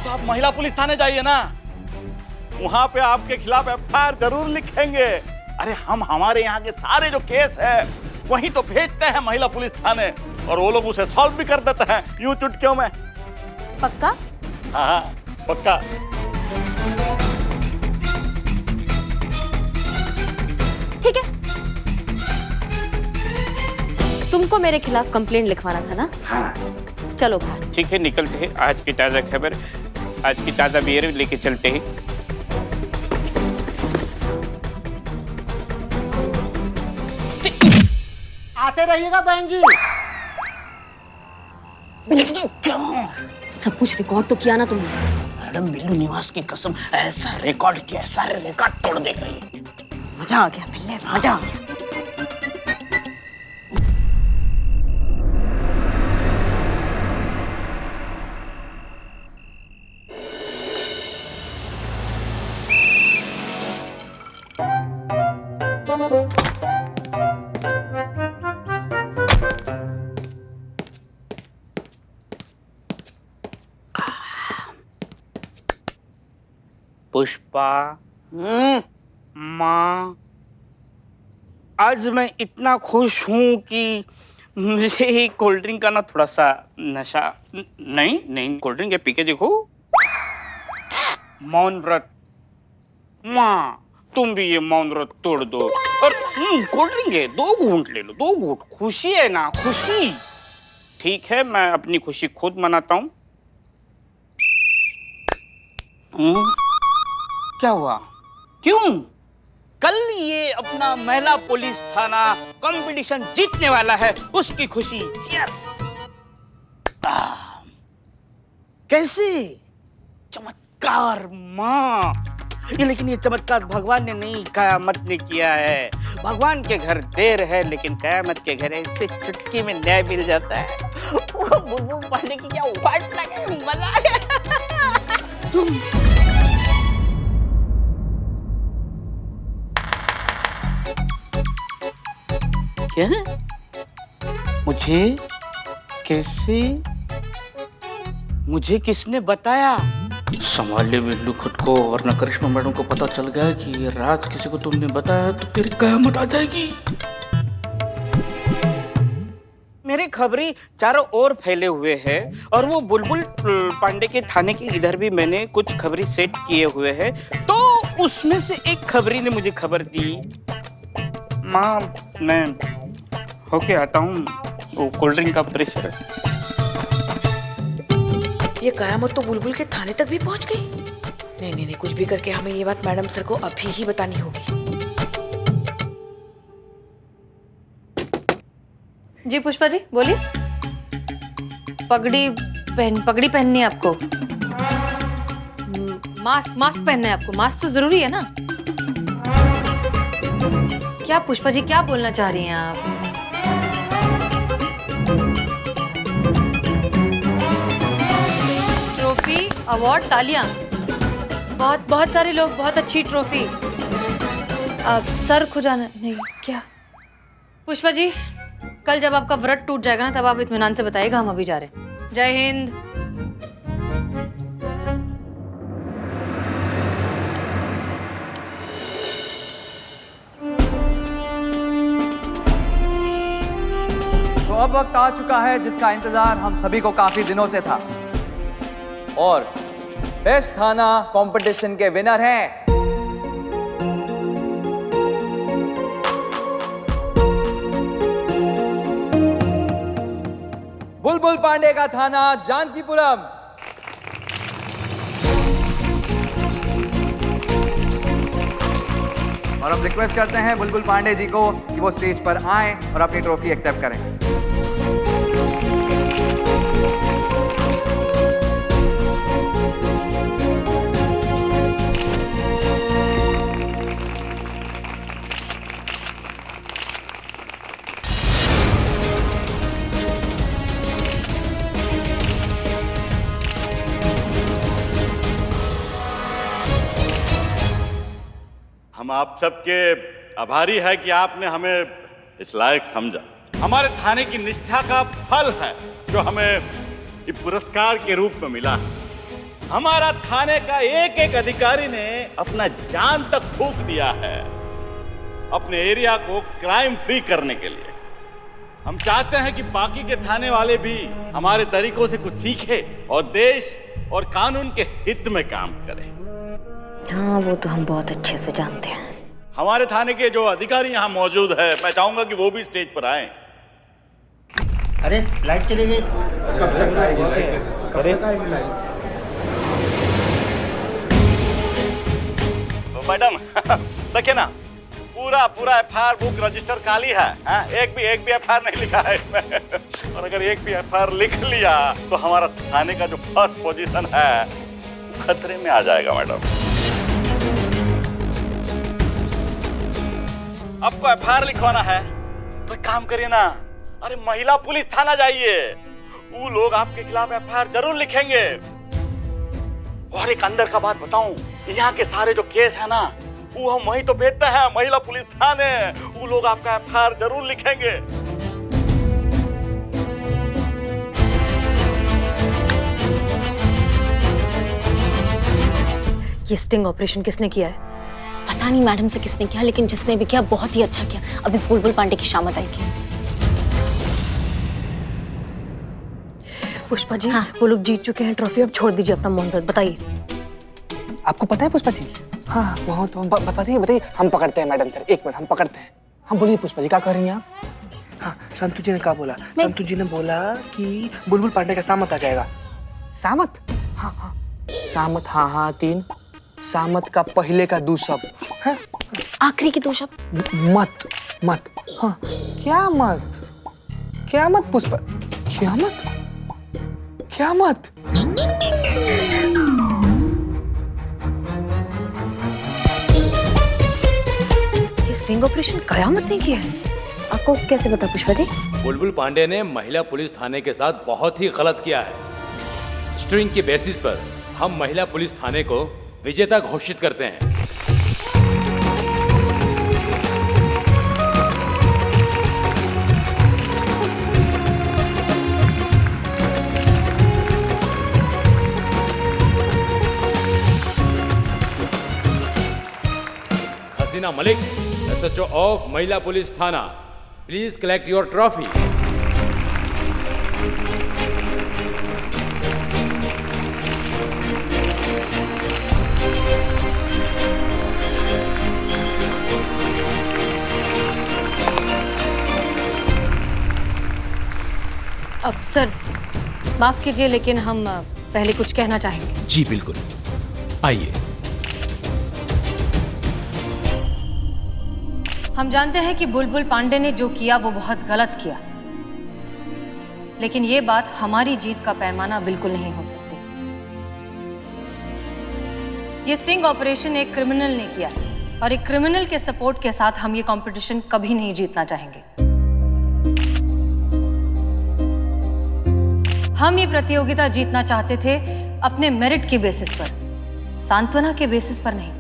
तो आप महिला पुलिस थाने जाइए ना, वहां पे आपके खिलाफ एफआईआर जरूर लिखेंगे। अरे हम हमारे यहाँ के सारे जो केस है वहीं तो भेजते हैं महिला पुलिस थाने, और वो लोग उसे सॉल्व भी कर देते हैं यूं चुटकियों में। पक्का? हाँ, पक्का। ठीक है, तुमको मेरे खिलाफ कंप्लेंट लिखवाना था ना? हाँ। चलो बाहर। ठीक है, निकलते हैं। आज की ताजा खबर, आज की ताजा बियर लेके चलते हैं। आते रहिएगा बहन जी। सब कुछ रिकॉर्ड तो किया ना तुमने? मैडम बिल्लू निवास की कसम, ऐसा रिकॉर्ड किया, सारे रिकॉर्ड तोड़ देगा ये। मजा आ गया बिल्ले, मजा आ गया। पुष्पा, माँ, आज मैं इतना खुश हूँ कि मुझे कोल्ड ड्रिंक का ना थोड़ा सा नशा नहीं कोल्ड ड्रिंक पी के देखो। मौन व्रत माँ, तुम भी ये मौन व्रत तोड़ दो और कोल्ड ड्रिंक है, 2 घूंट ले लो, 2 घूंट। खुशी है ना, खुशी। ठीक है, मैं अपनी खुशी खुद मनाता हूँ। क्या हुआ? क्यों? कल ये अपना महिला पुलिस थाना कंपटीशन जीतने वाला है, उसकी खुशी। यस। कैसे? चमत्कार माँ। लेकिन ये चमत्कार भगवान ने नहीं, कयामत ने किया है। भगवान के घर देर है, लेकिन कयामत के घर ऐसे चुटकी में न्याय मिल जाता है। वो बुलबुल पांडे की क्या वाट लगे, मजा आ गया। क्या? मुझे कैसे? मुझे किसने बताया? संभाल ले बिल्लू खुद को, वरना करिश्मा मैडम को पता चल गया कि ये राज किसी को तुमने बताया तो तेरी कयामत आ जाएगी। मेरे खबरी चारों ओर फैले हुए हैं और वो बुलबुल पांडे के थाने के इधर भी मैंने कुछ खबरी सेट किए हुए हैं, तो उसमें से एक खबरी ने मुझे खबर दी। माँ, मैं होके आता हूँ, वो कोल्ड ड्रिंक का प्रेशर है। ये कयामत तो बुलबुल के थाने तक भी पहुंच गई। नहीं, कुछ भी करके हमें ये बात मैडम सर को अभी ही बतानी होगी। जी पुष्पा जी बोलिए। पगड़ी पहननी है आपको? मास्क पहनना है आपको? मास्क तो जरूरी है ना। क्या पुष्पा जी, क्या बोलना चाह रही हैं आप? ट्रॉफी, अवार्ड, तालियां, बहुत सारे लोग, बहुत अच्छी ट्रॉफी। सर खुजाना नहीं क्या? पुष्पा जी, कल जब आपका व्रत टूट जाएगा ना, तब आप इत्मीनान से बताइएगा, हम अभी जा रहे हैं। जय हिंद। तो अब वक्त आ चुका है जिसका इंतजार हम सभी को काफी दिनों से था, और बेस्ट थाना कंपटीशन के विनर हैं बुलबुल पांडे का थाना जानकीपुरम। और अब रिक्वेस्ट करते हैं बुलबुल पांडे जी को कि वो स्टेज पर आएं और अपनी ट्रॉफी एक्सेप्ट करें। हम आप सबके आभारी है कि आपने हमें इस लायक समझा। हमारे थाने की निष्ठा का फल है जो हमें ये पुरस्कार के रूप में मिला है। हमारा थाने का एक एक अधिकारी ने अपना जान तक फूंक दिया है अपने एरिया को क्राइम फ्री करने के लिए। हम चाहते हैं कि बाकी के थाने वाले भी हमारे तरीकों से कुछ सीखे और देश और कानून के हित में काम करें। हाँ, वो तो हम बहुत अच्छे से जानते हैं। हमारे थाने के जो अधिकारी यहाँ मौजूद है, मैं चाहूंगा कि वो भी स्टेज पर आएं। अरे लाइट चली गई। तो मैडम देखिए ना, पूरा एफआईआर बुक रजिस्टर खाली है। एक भी एफआईआर नहीं लिखा है इसमें। और अगर एक भी एफआईआर लिख लिया तो हमारा थाने का जो फर्स्ट पोजीशन है खतरे में आ जाएगा मैडम। आपको एफआईआर लिखवाना है तो एक काम करिए ना, अरे महिला पुलिस थाना जाइए, वो लोग आपके खिलाफ एफआईआर जरूर लिखेंगे। और एक अंदर का बात बताऊं, यहाँ के सारे जो केस है ना, वो हम वहीं तो भेजते हैं महिला पुलिस थाने। वो लोग आपका एफआईआर जरूर लिखेंगे। ये स्टिंग ऑपरेशन किसने किया है? पता नहीं मैडम से किसने किया, लेकिन जिसने भी किया बहुत ही अच्छा किया। अब इस बुलबुल पांडे की शामत आएगी। पुष्पा जी, हाँ। वो लोग जीत चुके हैं ट्रॉफी, अब छोड़ दीजिए अपना मौन व्रत, बताइए। आपको पता है पुष्पा जी? हाँ बहुत बताइए बताइए। हम पकड़ते हैं मैडम सर, 1 मिनट हम पकड़ते हैं। हाँ बोलिए पुष्पा जी, क्या कर रही हैं आप? हाँ संतु जी ने क्या बोला? संतु जी ने बोला कि बुलबुल पांडे का सामत आ जाएगा। सामत? हाँ हाँ सामत, हाँ हाँ 3 सामत का पहले का 2 शब्द है, आखिरी की 2 शब्द मत मत। हाँ क्या मत? क्या मत पुष्पा? क्या मत? क्या मत? ये स्टिंग ऑपरेशन कयामत ने किया है। आपको कैसे पता पुष्पा जी? बुलबुल पांडे ने महिला पुलिस थाने के साथ बहुत ही गलत किया है। स्ट्रिंग के बेसिस पर हम महिला पुलिस थाने को विजेता घोषित करते हैं। हसीना मलिक, SHO ऑफ महिला पुलिस थाना, प्लीज कलेक्ट योर ट्रॉफी। अब सर माफ कीजिए, लेकिन हम पहले कुछ कहना चाहेंगे। जी बिल्कुल, आइए। हम जानते हैं कि बुलबुल पांडे ने जो किया वो बहुत गलत किया, लेकिन ये बात हमारी जीत का पैमाना बिल्कुल नहीं हो सकती। ये स्टिंग ऑपरेशन एक क्रिमिनल ने किया और एक क्रिमिनल के सपोर्ट के साथ हम ये कंपटीशन कभी नहीं जीतना चाहेंगे। हम ये प्रतियोगिता जीतना चाहते थे अपने मेरिट की बेसिस पर, सांत्वना के बेसिस पर नहीं।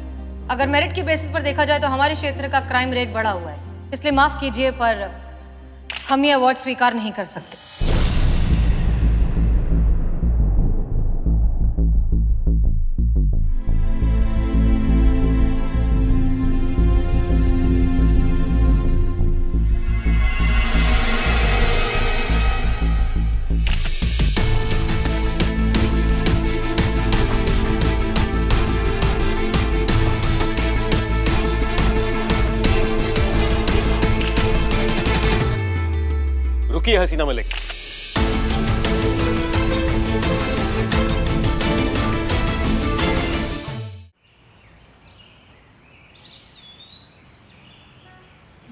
अगर मेरिट की बेसिस पर देखा जाए तो हमारे क्षेत्र का क्राइम रेट बढ़ा हुआ है, इसलिए माफ कीजिए पर हम ये अवार्ड स्वीकार नहीं कर सकते। रुकिए हसीना मलिक।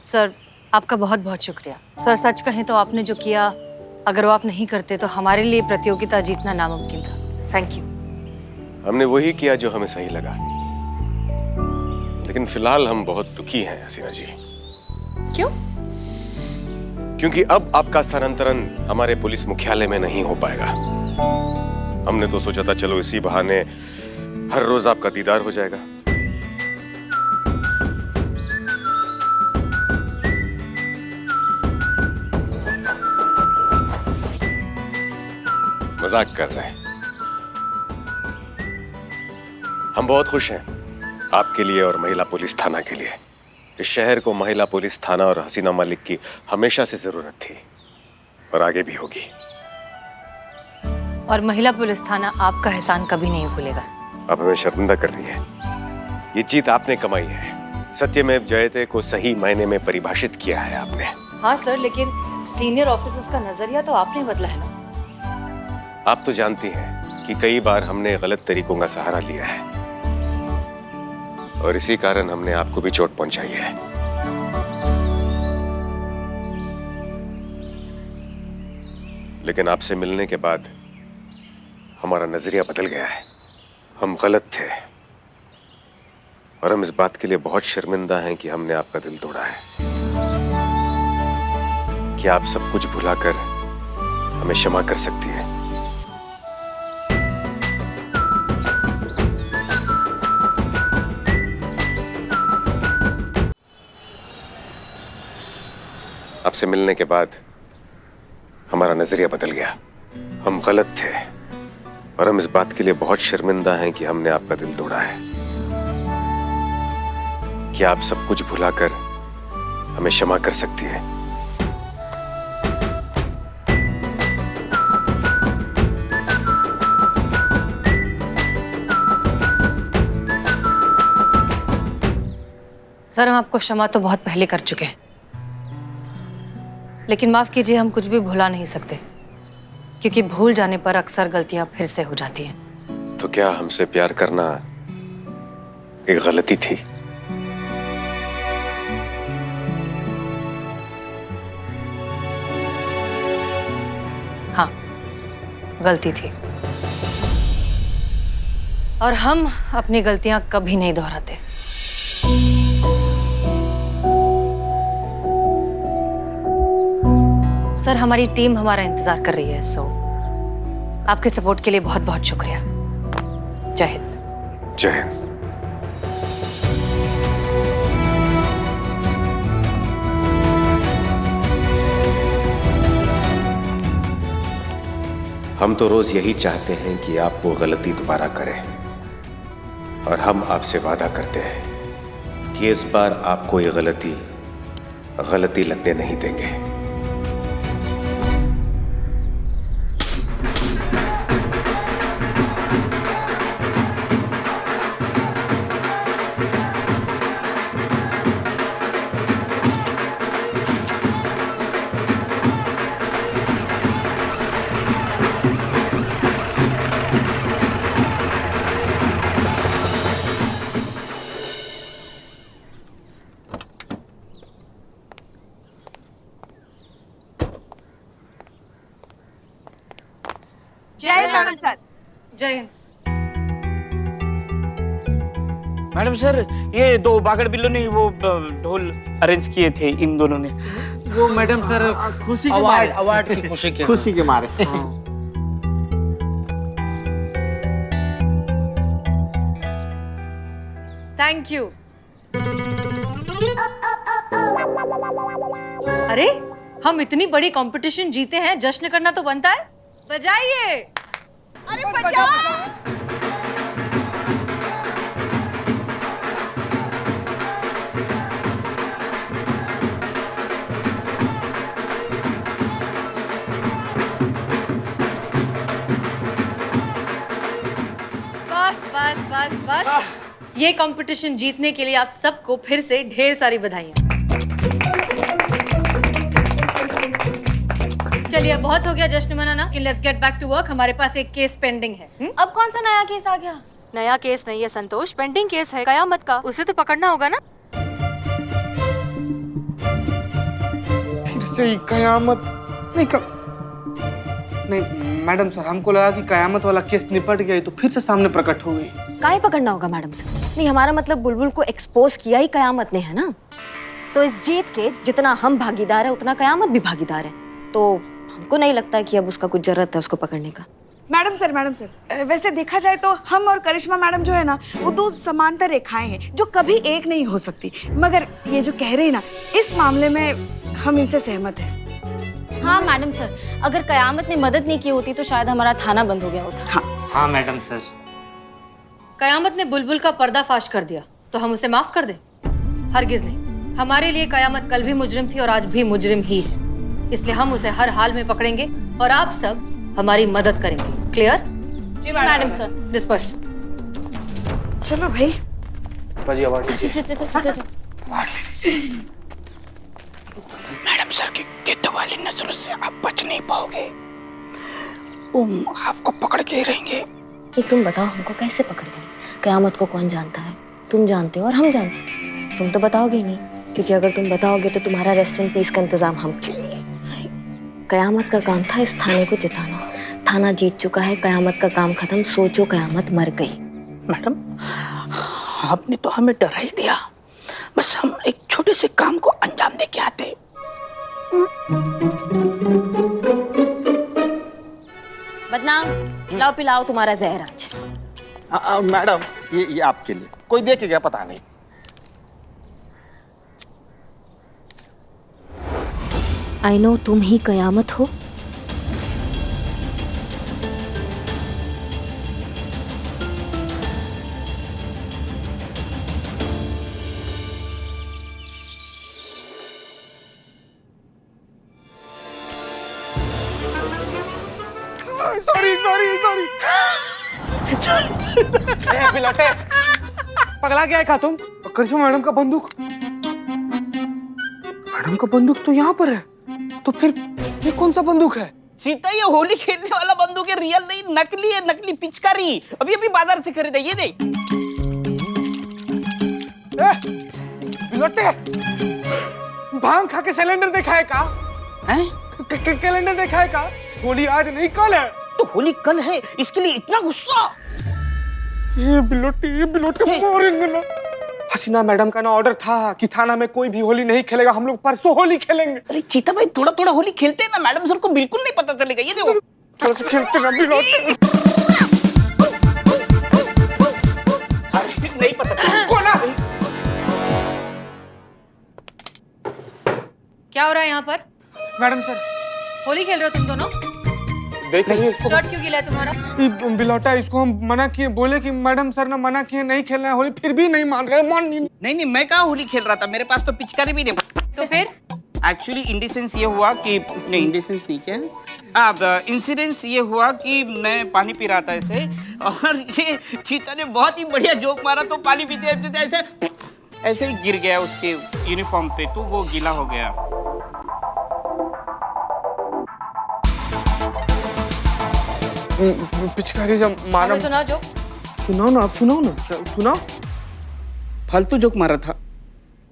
सर आपका बहुत बहुत शुक्रिया। सर सच कहें तो आपने जो किया, अगर वो आप नहीं करते तो हमारे लिए प्रतियोगिता जीतना नामुमकिन था। Thank you. हमने वही किया जो हमें सही लगा, लेकिन फिलहाल हम बहुत दुखी हैं हसीना जी। क्यों? क्योंकि अब आपका स्थानांतरण हमारे पुलिस मुख्यालय में नहीं हो पाएगा। हमने तो सोचा था चलो इसी बहाने हर रोज आपका दीदार हो जाएगा। मजाक कर रहे हैं। हम बहुत खुश हैं आपके लिए और महिला पुलिस थाना के लिए। इस शहर को महिला पुलिस थाना और हसीना मलिक की हमेशा से जरूरत थी और आगे भी होगी। और महिला पुलिस थाना आपका एहसान कभी नहीं भूलेगा। आप हमें शर्मिंदा कर रही है। ये जीत आपने कमाई है। सत्यमेव जयते को सही मायने में परिभाषित किया है आपने। हाँ सर, लेकिन सीनियर ऑफिसर्स का नजरिया तो आपने बदला है ना। आप तो जानती हैं कि कई बार हमने गलत तरीकों का सहारा लिया है और इसी कारण हमने आपको भी चोट पहुंचाई है। लेकिन आपसे मिलने के बाद हमारा नजरिया बदल गया है। हम गलत थे और हम इस बात के लिए बहुत शर्मिंदा हैं कि हमने आपका दिल तोड़ा है। क्या आप सब कुछ भुलाकर हमें क्षमा कर सकती हैं? आपसे मिलने के बाद हमारा नजरिया बदल गया। हम गलत थे और हम इस बात के लिए बहुत शर्मिंदा हैं कि हमने आपका दिल तोड़ा है। क्या आप सब कुछ भुलाकर हमें क्षमा कर सकती है? सर हम आपको क्षमा तो बहुत पहले कर चुके हैं, लेकिन माफ कीजिए, हम कुछ भी भुला नहीं सकते, क्योंकि भूल जाने पर अक्सर गलतियां फिर से हो जाती हैं। तो क्या हमसे प्यार करना एक गलती थी? हाँ, गलती थी, और हम अपनी गलतियां कभी नहीं दोहराते। सर हमारी टीम हमारा इंतजार कर रही है, सो आपके सपोर्ट के लिए बहुत बहुत शुक्रिया। जय हिंद। जय हिंद। हम तो रोज यही चाहते हैं कि आप वो गलती दोबारा करें, और हम आपसे वादा करते हैं कि इस बार आपको ये गलती लगने नहीं देंगे। जय मैडम सर। जय हिंद। मैडम सर, ये दो बागड़ बिल्लों ने वो ढोल अरेंज किए थे इन दोनों ने। वो मैडम सर खुशी के मारे, अवार्ड की खुशी के खुशी के मारे। Thank you. अरे हम इतनी बड़ी कंपटीशन जीते हैं, जश्न करना तो बनता है। बजाइए। अरे बजाओ। बस बस बस बस, ये कंपटीशन जीतने के लिए आप सबको फिर से ढेर सारी बधाइयाँ। चलिए बहुत हो गया जश्न मनाना, कि let's get back to work. हमारे पास एक केस पेंडिंग है। अब कौन सा नया केस आ गया? नया केस नहीं है संतोष, पेंडिंग केस है कयामत का, उसे तो पकड़ना होगा ना। फिर से ही कयामत नहीं मैडम सर, हमको लगा कि कयामत वाला केस निपट गया तो फिर से सामने प्रकट हो गई। काहे पकड़ना होगा मैडम सर? नहीं, हमारा मतलब बुलबुल को एक्सपोज किया ही कयामत ने है ना, तो इस जीत के जितना हम भागीदार है उतना कयामत भी भागीदार है, तो हमको नहीं लगता कि अब उसका कुछ जरूरत है उसको पकड़ने का। मैडम सर, वैसे देखा जाए तो हम और करिश्मा मैडम जो है ना, वो दो समांतर रेखाएं हैं जो कभी एक नहीं हो सकती। मगर ये जो कह रही ना, इस मामले में हम इनसे सहमत हैं। हाँ मैडम सर, अगर कयामत ने मदद नहीं की होती तो शायद हमारा थाना बंद हो गया होता। हाँ मैडम सर। कयामत ने बुलबुल का पर्दाफाश कर दिया तो हम उसे माफ कर दें? हरगिज नहीं। हमारे लिए कयामत कल भी मुजरिम थी और आज भी मुजरिम ही है, इसलिए हम उसे हर हाल में पकड़ेंगे और आप सब हमारी मदद करेंगे। क्लियर? जी मैडम सर। डिस्पर्स। चलो भाई। मैडम सर की गिद्ध वाली नजरों से आप बच नहीं पाओगे, वो आपको पकड़ के ही रहेंगे। ये तुम बताओ, हमको कैसे पकड़ेंगे? कयामत को कौन जानता है? तुम जानते हो और हम जानते हैं। तुम तो बताओगे ही नहीं, क्योंकि अगर तुम बताओगे तो तुम्हारा रेस्टोरेंट पीस का इंतजाम हम करेंगे। कयामत का काम था इस थाने को जिताना, थाना जीत चुका है, कयामत का काम खत्म। सोचो कयामत मर गई। मैडम, आपने तो हमें डरा ही दिया, बस हम एक छोटे से काम को अंजाम दे के आते। बदनाम, लाओ पिलाओ तुम्हारा जहर आज। मैडम ये आपके लिए, कोई देख गया पता नहीं। आई नो तुम ही कयामत हो। सॉरी पिलाटे पगला क्या है तुम? करिश्मा मैडम का बंदूक मैडम का बंदूक तो यहाँ पर है, तो फिर ये कौन सा बंदूक है? सीता, ये होली खेलने वाला बंदूक है, रियल नहीं, नकली है, नकली पिचकारी। अभी अभी बाजार से खरीदा, ये देख। बिलोटे, भांग खा के सिलेंडर देखा है का? कैलेंडर देखा है का? होली आज नहीं कल है। तो होली कल है, इसके लिए इतना गुस्सा? ये बिलोटे मारेंगे ना। हसीना मैडम का ना ऑर्डर था कि थाना में कोई भी होली नहीं खेलेगा, हम लोग परसों होली खेलेंगे। अरे चीता भाई, थोड़ा थोड़ा होली खेलते हैं ना, मैडम सर को बिल्कुल नहीं पता चलेगा। ये देखो, थोड़ा सा खेलते ना बिलोटे। अरे नहीं पता कौन है? क्या हो रहा है यहाँ पर? मैडम सर, होली खेल रहे हो तुम दोनों? देख रही है इसको। शर्ट क्यों गीला है तुम्हारा? बिलोटा, इसको हम मना किए, बोले कि मैडम सर ने मना किए नहीं खेलना है होली, फिर भी नहीं मान रहे। नहीं, मैं कहाँ होली खेल रहा था, मेरे पास तो पिचकारी भी नहीं। तो फिर एक्चुअली इंडिसेंस ये हुआ कि नहीं, इंडिसेंस नहीं, क्या अब इंसिडेंस ये हुआ कि मैं पानी पी रहा था ऐसे, और ये चीता ने बहुत ही बढ़िया जोक मारा, तो पानी पीते पीते ऐसे ही गिर गया उसके यूनिफॉर्म पे, तो वो गीला हो गया। पिचकारी जब मारा। सुना जो सुनाओ ना, आप सुनाओ ना, सुनाओ। फालतू जोक मारा था,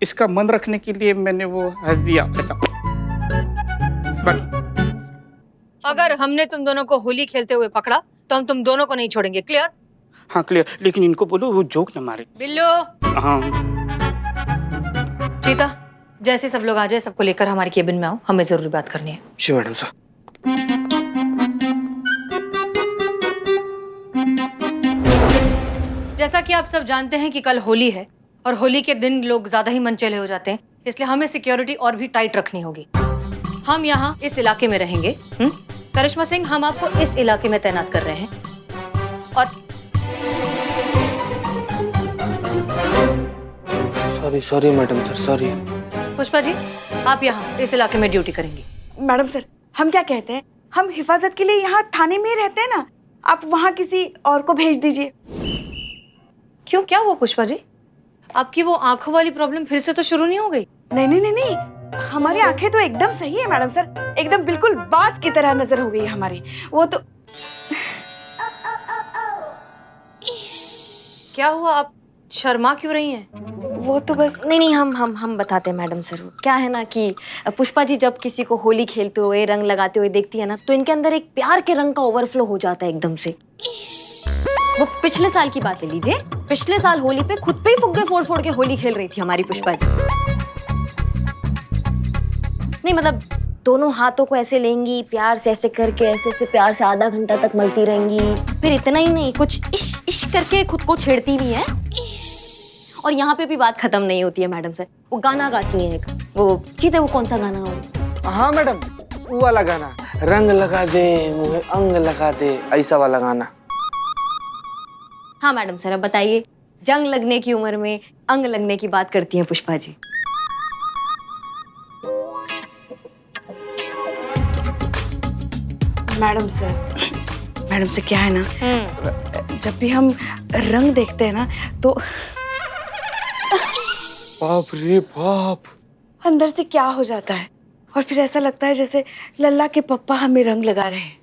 इसका मन रखने के लिए मैंने वो हंस दिया ऐसा। अगर हमने तुम दोनों को होली खेलते हुए पकड़ा तो हम तुम दोनों को नहीं छोड़ेंगे, क्लियर? हाँ क्लियर, लेकिन इनको बोलो वो जोक न मारे। बिल्लू। हाँ चीता, जैसे सब लोग आ जाए, सबको लेकर हमारे केबिन में आओ, हमें जरूरी बात करनी है। जी मैडम सर। जैसा कि आप सब जानते हैं कि कल होली है और होली के दिन लोग ज्यादा ही मनचले हो जाते हैं, इसलिए हमें सिक्योरिटी और भी टाइट रखनी होगी। हम यहाँ इस इलाके में रहेंगे। करिश्मा सिंह, हम आपको इस इलाके में तैनात कर रहे हैं। और sorry madam sir, sorry. Pushpa ji, आप यहाँ इस इलाके में ड्यूटी करेंगी। मैडम सर, हम क्या कहते हैं, हम हिफाजत के लिए यहाँ थाने में ही रहते हैं ना, आप वहाँ किसी और को भेज दीजिए। क्यों, क्या हुआ पुष्पा जी? आपकी वो आंखों वाली प्रॉब्लम फिर से तो शुरू नहीं हो गई? नहीं, हमारी आंखें तो एकदम सही है मैडम सर, एकदम बिल्कुल बाज की तरह नजर हो गई हमारी। वो तो क्या हुआ, आप शर्मा क्यों रही हैं? वो तो बस नहीं, हम बताते हैं मैडम सर। क्या है ना कि पुष्पा जी जब किसी को होली खेलते हुए, रंग लगाते हुए देखती है ना, तो इनके अंदर एक प्यार के रंग का ओवरफ्लो हो जाता है एकदम से। वो पिछले साल की बात ले लीजिए, पिछले साल होली पे खुद पे ही फुग्गे फोड़ के होली खेल रही थी हमारी पुष्पा जी। नहीं मतलब दोनों हाथों को ऐसे लेंगी, प्यार से ऐसे करके, ऐसे प्यार से आधा घंटा तक मलती रहेंगी। फिर इतना ही नहीं, कुछ इश इश करके खुद को छेड़ती भी है। और यहाँ पे भी बात खत्म नहीं होती है मैडम सर, वो गाना गाती हैं एक, वो चीते, वो कौन सा गाना हो? हाँ मैडम, वो वाला गाना, रंग लगा दे मुझे अंग लगा दे, ऐसा वाला गाना। हाँ मैडम सर, अब बताइए, जंग लगने की उम्र में अंग लगने की बात करती हैं पुष्पा जी। मैडम सर क्या है ना, जब भी हम रंग देखते हैं ना, तो बाप रे बाप, अंदर से क्या हो जाता है, और फिर ऐसा लगता है जैसे लल्ला के पप्पा हमें रंग लगा रहे हैं।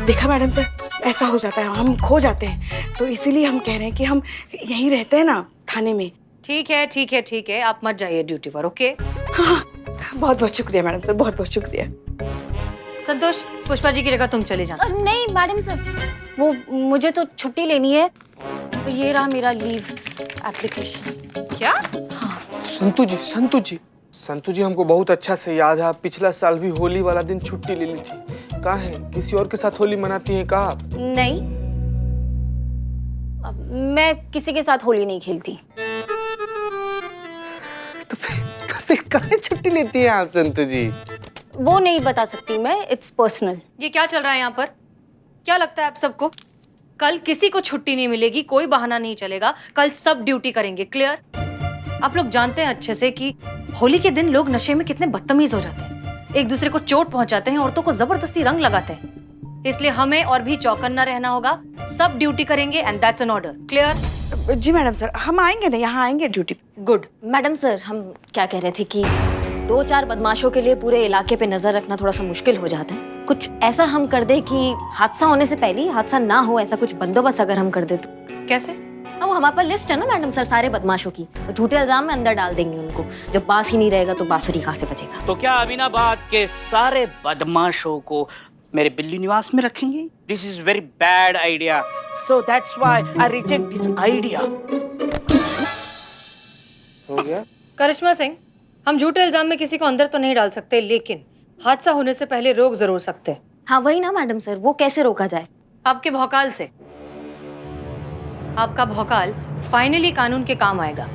देखा मैडम सर, ऐसा हो जाता है, हम खो जाते हैं, तो इसीलिए हम कह रहे हैं कि हम यहीं रहते हैं ना थाने में। ठीक है, आप मत जाइए ड्यूटी पर, ओके? हाँ, बहुत बहुत शुक्रिया मैडम सर, बहुत बहुत शुक्रिया। संतोष, पुष्पा जी की जगह तुम चले जाना। नहीं मैडम सर, वो मुझे तो छुट्टी लेनी है, तो ये रहा मेरा लीव एप्लीकेशन। क्या? हाँ। संतू जी हमको बहुत अच्छा से याद है, आप पिछला साल भी होली वाला दिन छुट्टी ले ली थी। कहाँ है, किसी और के साथ होली मनाती हैं कहाँ आप? नहीं, मैं किसी के साथ होली नहीं खेलती। तो फिर काहे छुट्टी लेती हैं आप संतु जी? वो नहीं बता सकती मैं, इट्स पर्सनल। ये क्या चल रहा है यहाँ पर? क्या लगता है आप सबको? कल किसी को छुट्टी नहीं मिलेगी, कोई बहाना नहीं चलेगा, कल सब ड्यूटी करेंगे। क्लियर? आप लोग जानते हैं अच्छे से कि होली के दिन लोग नशे में कितने बदतमीज हो जाते हैं, एक दूसरे को चोट पहुंचाते हैं, औरतों को जबरदस्ती रंग लगाते हैं। इसलिए हमें और भी चौकन्ना रहना होगा, सब ड्यूटी करेंगे and that's an order. Clear? जी मैडम सर, हम आएंगे ना, यहाँ आएंगे ड्यूटी पे। गुड। मैडम सर, हम क्या कह रहे थे कि 2-4 बदमाशों के लिए पूरे इलाके पे नजर रखना थोड़ा सा मुश्किल हो जाता है। कुछ ऐसा हम कर दे कि हादसा होने से पहले हादसा ना हो, ऐसा कुछ बंदोबस्त अगर हम कर दे तो। कैसे? अब हमारे पास लिस्ट है ना मैडम सर सारे बदमाशों की, तो झूठे इल्जाम में अंदर डाल देंगे उनको। जब बास ही नहीं रहेगा तो बांसुरी कहाँ से बजेगा? तो क्या अमीनाबाद के सारे बदमाशों को मेरे बिल्ली निवास में रखेंगे? This is very bad idea, so that's why I reject this idea. हो गया? करिश्मा सिंह, हम झूठे इल्जाम में किसी को अंदर तो नहीं डाल सकते, लेकिन हादसा होने से पहले रोक जरूर सकते हैं। हाँ वही ना मैडम सर, वो कैसे रोका जाए? आपके भौकाल से। आपका भौकाल फाइनली कानून के काम आएगा।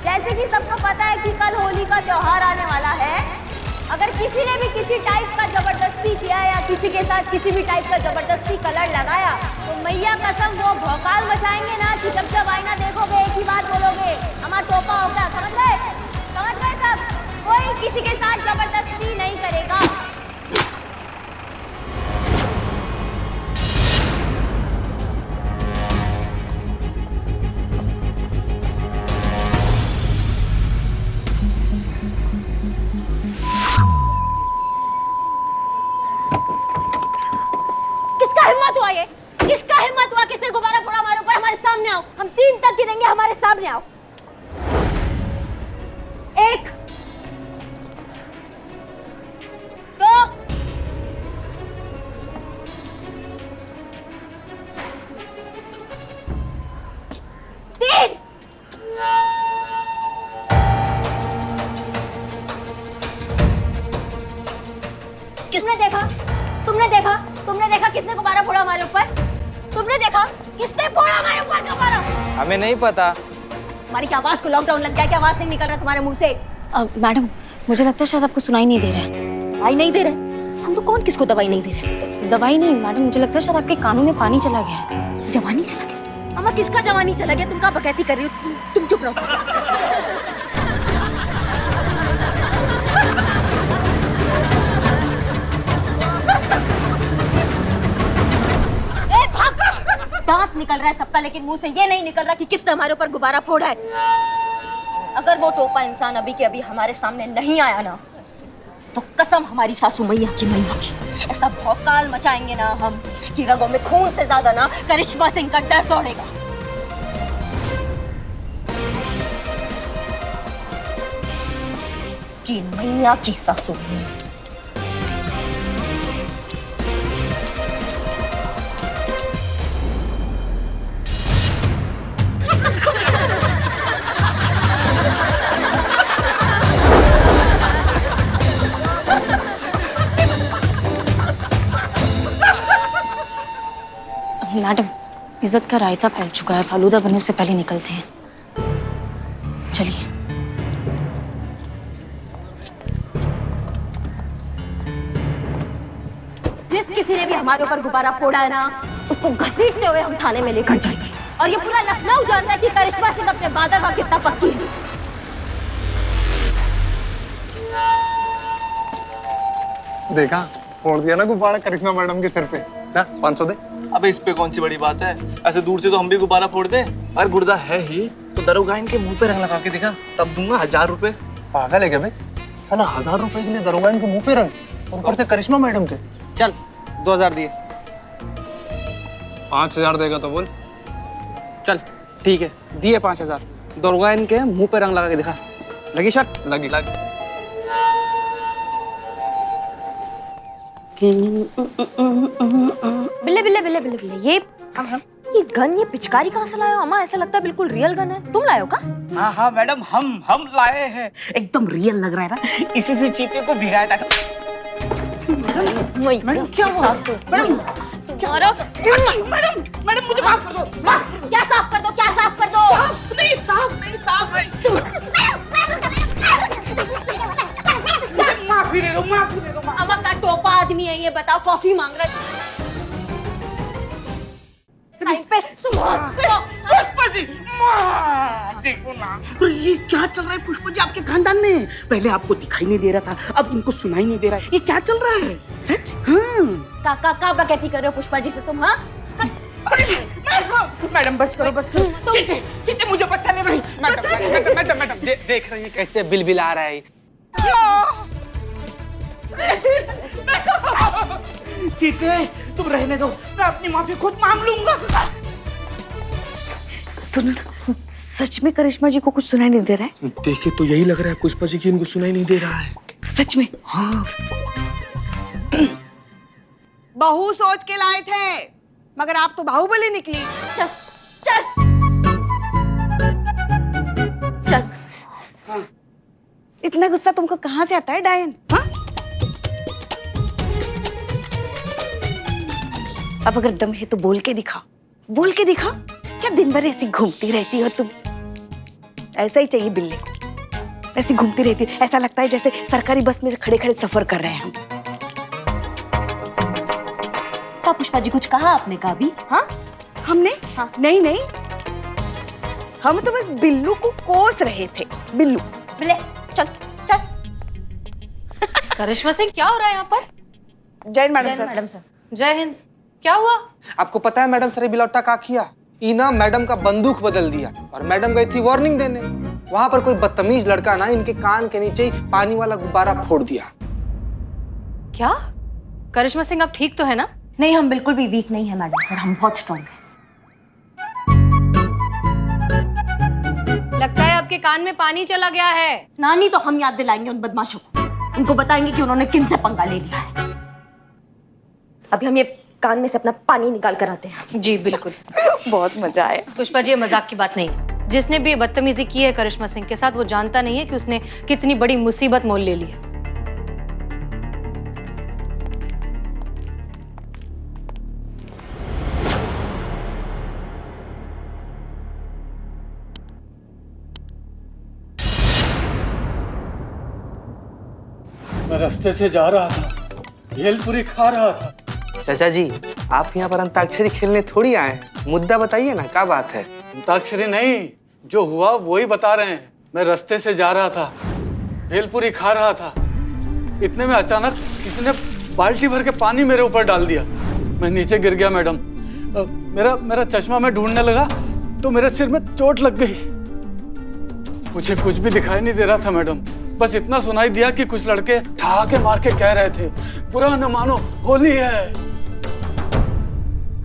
जैसे कि सबको पता है कि कल होली का त्योहार आने वाला है, अगर किसी ने भी किसी टाइप का जबरदस्ती किया या किसी के साथ किसी भी टाइप का जबरदस्ती कलर लगाया तो मैया कसम वो भौकाल मचाएंगे ना कि जब आईना देखोगे एक ही बात बोलोगे, हमारा टोपा होगा। समझ गए? समझ गए सब? कोई किसी के साथ जबरदस्ती नहीं करेगा। किसका हिम्मत हुआ? किसने गुब्बारा फोड़ा हमारे ऊपर? हमारे सामने आओ, हम 3 तक गिनेंगे, हमारे सामने आओ। 1 2 3। किसने देखा? तुमने देखा? तुमने देखा किसने गुब्बारा फोड़ा हमारे ऊपर? तुमने देखा किसने फोड़ा हमारे ऊपर गुब्बारा? हमें नहीं पता। हमारी क्या आवाज को लॉकडाउन लग गया? क्या आवाज नहीं निकल रहा तुम्हारे मुंह से? मैडम, मुझे लगता है शायद आपको सुनाई नहीं दे रहा है। दवाई नहीं दे रहे? संतु कौन किसको दवाई नहीं दे रहे? दवाई नहीं मैडम, मुझे लगता है शायद आपके कानों में पानी चला गया है। जवानी चला गया? अम्मा किसका जवानी चला गया? तुम क्या बकैती कर रही हो? तुम चुप रहो। दांत निकल रहा है सबका, लेकिन मुंह से ये नहीं निकल रहा कि किसने हमारे ऊपर गुब्बारा फोड़ा है। अगर वो टोपा इंसान अभी के अभी हमारे सामने नहीं आया ना, तो कसम हमारी सासू मैया की ऐसा भौकाल मचाएंगे ना हम कि रगों में खून से ज्यादा ना करिश्मा सिंह का डर दौड़ेगा। कि मैया की सासू मैया। मैडम, इज्जत का रायता फैल चुका है, फालूदा बनने से पहले निकलते हैं। चलिए। जिस किसी ने भी हमारे ऊपर गुब्बारा फोड़ा है ना, उसको घसीटते हुए हम थाने में लेकर जाएंगे। और ये पूरा लखनऊ जानता है कि करिश्मा सिंह अपने वादा का कितना पक्की है। देखा, फोड़ दिया ना गुब्बारा करिश्मा मैडम के सिर पे। ना 500 दे। अबे इस पे कौन सी बड़ी बात है? ऐसे दूर से तो हम भी गुब्बारा फोड़ दे। अरे गुर्दा है ही तो दरोगा इनके मुंह पे रंग लगा के दिखा, तब दूंगा 1000 रुपए। पागल है क्या बे? साला 1000 रुपए के लिए दरोगा इनको मुंह पे रंग और ऊपर से करिश्मा मैडम के। चल 2000 दिए। 5000 देगा तो बोल। चल ठीक है, दिए 5000। दरोगा इनके मुंह पे रंग लगा के दिखा। लगी शर्त? लगी। बिल्ले बिल्ले बिल्ले बिल्ले बिल्ले, ये गन, ये पिचकारी कहाँ से लाए हो अम्मा? ऐसा लगता है बिल्कुल रियल गन है। तुम लाए हो का? हाँ मैडम, हम लाए हैं। एकदम रियल लग रहा है ना, इसी से चीते को भिगाया था। मैडम क्या हुआ? मैडम तुम्हारा मैडम मुझे माफ कर दो। क्या साफ कर दो? क्या साफ कर दो? साफ नहीं माफी दे दो। अम्मा का टोपा आदमी है ये, बताओ कॉफी मांग रहा है। पुष्पा जी, देखो ना, ये क्या चल रहा है पुष्पा जी आपके खानदान में? पहले आपको दिखाई नहीं दे रहा था, अब इनको सुनाई नहीं दे रहा है। ये क्या चल रहा है? सच? हाँ। का बकैती कर रहे हो पुष्पा जी से तुम? हाँ मैडम बस करो। चीते मुझे पता नहीं भाई। मैडम देख रही है कैसे बिल आ रहा है। चीते तुम रहने दो, मैं अपनी माफी खुद मांग लूंगा। सुनो ना, सच में करिश्मा जी को कुछ सुनाई नहीं दे रहा है? देखे तो यही लग रहा है पुष्पा जी की इनको सुनाई नहीं दे रहा है। सच में? हाँ। बहू सोच के लाए थे, मगर आप तो बाहुबली निकली। चल चल चल। हाँ। इतना गुस्सा तुमको कहाँ से आता है डायन? हाँ? अब अगर दम है तो बोल के दिखा। क्या दिन भर ऐसी घूमती रहती हो तुम? ऐसा ही चाहिए बिल्ली को, ऐसी घूमती रहती हो। ऐसा लगता है जैसे सरकारी बस में से खड़े खड़े सफर कर रहे हैं हम। क्या पुष्पा जी कुछ कहा आपने का भी? हाँ हमने? हाँ। नहीं, हम तो बस बिल्लू को कोस रहे थे। बिल्लू बिल्ले चल। करिश्मा सिंह क्या हो रहा है यहाँ पर? जय मैडम सर। जय हिंद। क्या हुआ? आपको पता है मैडम सर बिलौटा का किया? इना मैडम का बंदूक बदल दिया और मैडम गई थी वार्निंग देने। वहां पर कोई बदतमीज लड़का ना इनके कान के नीचे ही पानी वाला गुब्बारा फोड़ दिया। क्या? करिश्मा सिंह आप ठीक तो है ना? नहीं, हम बिल्कुल भी वीक नहीं है मैडम सर, हम बहुत स्ट्रॉन्ग हैं। लगता है आपके कान में पानी चला गया है। नानी तो हम याद दिलाएंगे उन बदमाशों को, उनको बताएंगे कि उन्होंने किन से पंगा ले लिया है। अभी हम ये कान में से अपना पानी निकाल कर आते हैं। जी बिल्कुल। बहुत मजा आया। पुष्पा जी, ये मजाक की बात नहीं है। जिसने भी बदतमीजी की है करिश्मा सिंह के साथ, वो जानता नहीं है कि उसने कितनी बड़ी मुसीबत मोल ले ली है। मैं रास्ते से जा रहा था, भेलपुरी खा रहा था। चाचा जी, आप यहाँ पर अंताक्षरी खेलने थोड़ी आए हैं। मुद्दा बताइए ना, क्या बात है? अंताक्षरी नहीं, जो हुआ वही बता रहे हैं। मैं रास्ते से जा रहा था, भेलपुरी खा रहा था, इतने में अचानक किसी ने बाल्टी भर के पानी मेरे ऊपर डाल दिया। मैं नीचे गिर गया मैडम। मेरा चश्मा मैं ढूंढने लगा तो मेरे सिर में चोट लग गई। मुझे कुछ भी दिखाई नहीं दे रहा था मैडम, बस इतना सुनाई दिया कि कुछ लड़के ठहाके मार के कह रहे थे, बुरा न मानो होली है।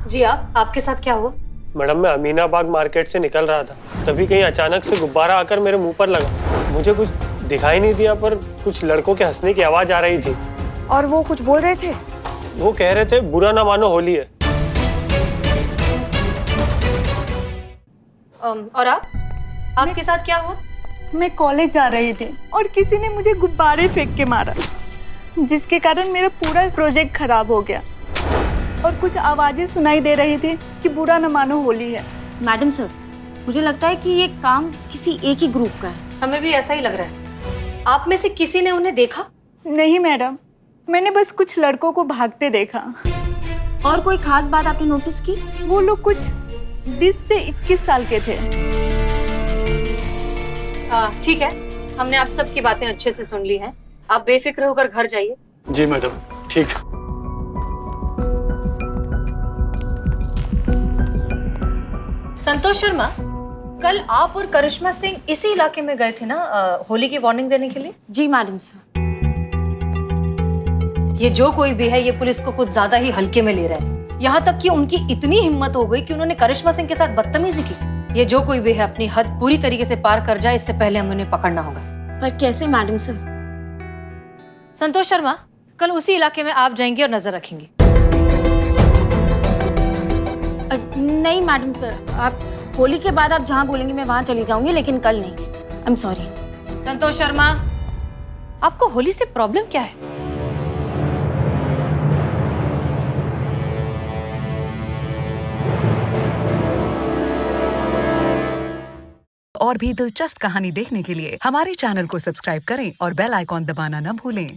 जी आपके साथ क्या हुआ? मैडम, मैं अमीनाबाग मार्केट से निकल रहा था, तभी कहीं अचानक से गुब्बारा आकर मेरे मुंह पर लगा। मुझे कुछ दिखाई नहीं दिया, पर कुछ लड़कों के हंसने की आवाज आ रही थी। और वो कुछ बोल रहे थे? वो कह रहे थे बुरा ना मानो होली है। और आपके साथ क्या हुआ? मैं कॉलेज जा रही थी और किसी ने मुझे गुब्बारे फेंक के मारा, जिसके कारण मेरा पूरा प्रोजेक्ट खराब हो गया। और कुछ आवाजें सुनाई दे रही थी कि बुरा न मानो होली है। मैडम सर, मुझे लगता है कि ये काम किसी एक ही ग्रुप का है। हमें भी ऐसा ही लग रहा है। आप में से किसी ने उन्हें देखा? नहीं मैडम, मैंने बस कुछ लड़कों को भागते देखा। और कोई खास बात आपने नोटिस की? वो लोग कुछ 20 से 21 साल के थे। ठीक है, हमने आप सबकी बातें अच्छे से सुन ली हैं। आप बेफिक्र होकर घर जाइए। जी मैडम, ठीक। संतोष शर्मा, कल आप और करिश्मा सिंह इसी इलाके में गए थे ना होली की वार्निंग देने के लिए? जी मैडम सर। ये जो कोई भी है ये पुलिस को कुछ ज्यादा ही हल्के में ले रहा है। यहाँ तक कि उनकी इतनी हिम्मत हो गई कि उन्होंने करिश्मा सिंह के साथ बदतमीजी की। ये जो कोई भी है अपनी हद पूरी तरीके से पार कर जाए, इससे पहले हमें उन्हें पकड़ना होगा। पर कैसे मैडम सर? संतोष शर्मा, कल उसी इलाके में आप जाएंगे और नजर रखेंगे। नहीं मैडम सर, आप होली के बाद आप जहाँ बोलेंगे मैं वहाँ चली जाऊंगी, लेकिन कल नहीं। I am sorry. Santosh Sharma, आपको होली से प्रॉब्लम क्या है? और भी दिलचस्प कहानी देखने के लिए हमारे चैनल को सब्सक्राइब करें और बेल आइकॉन दबाना न भूलें।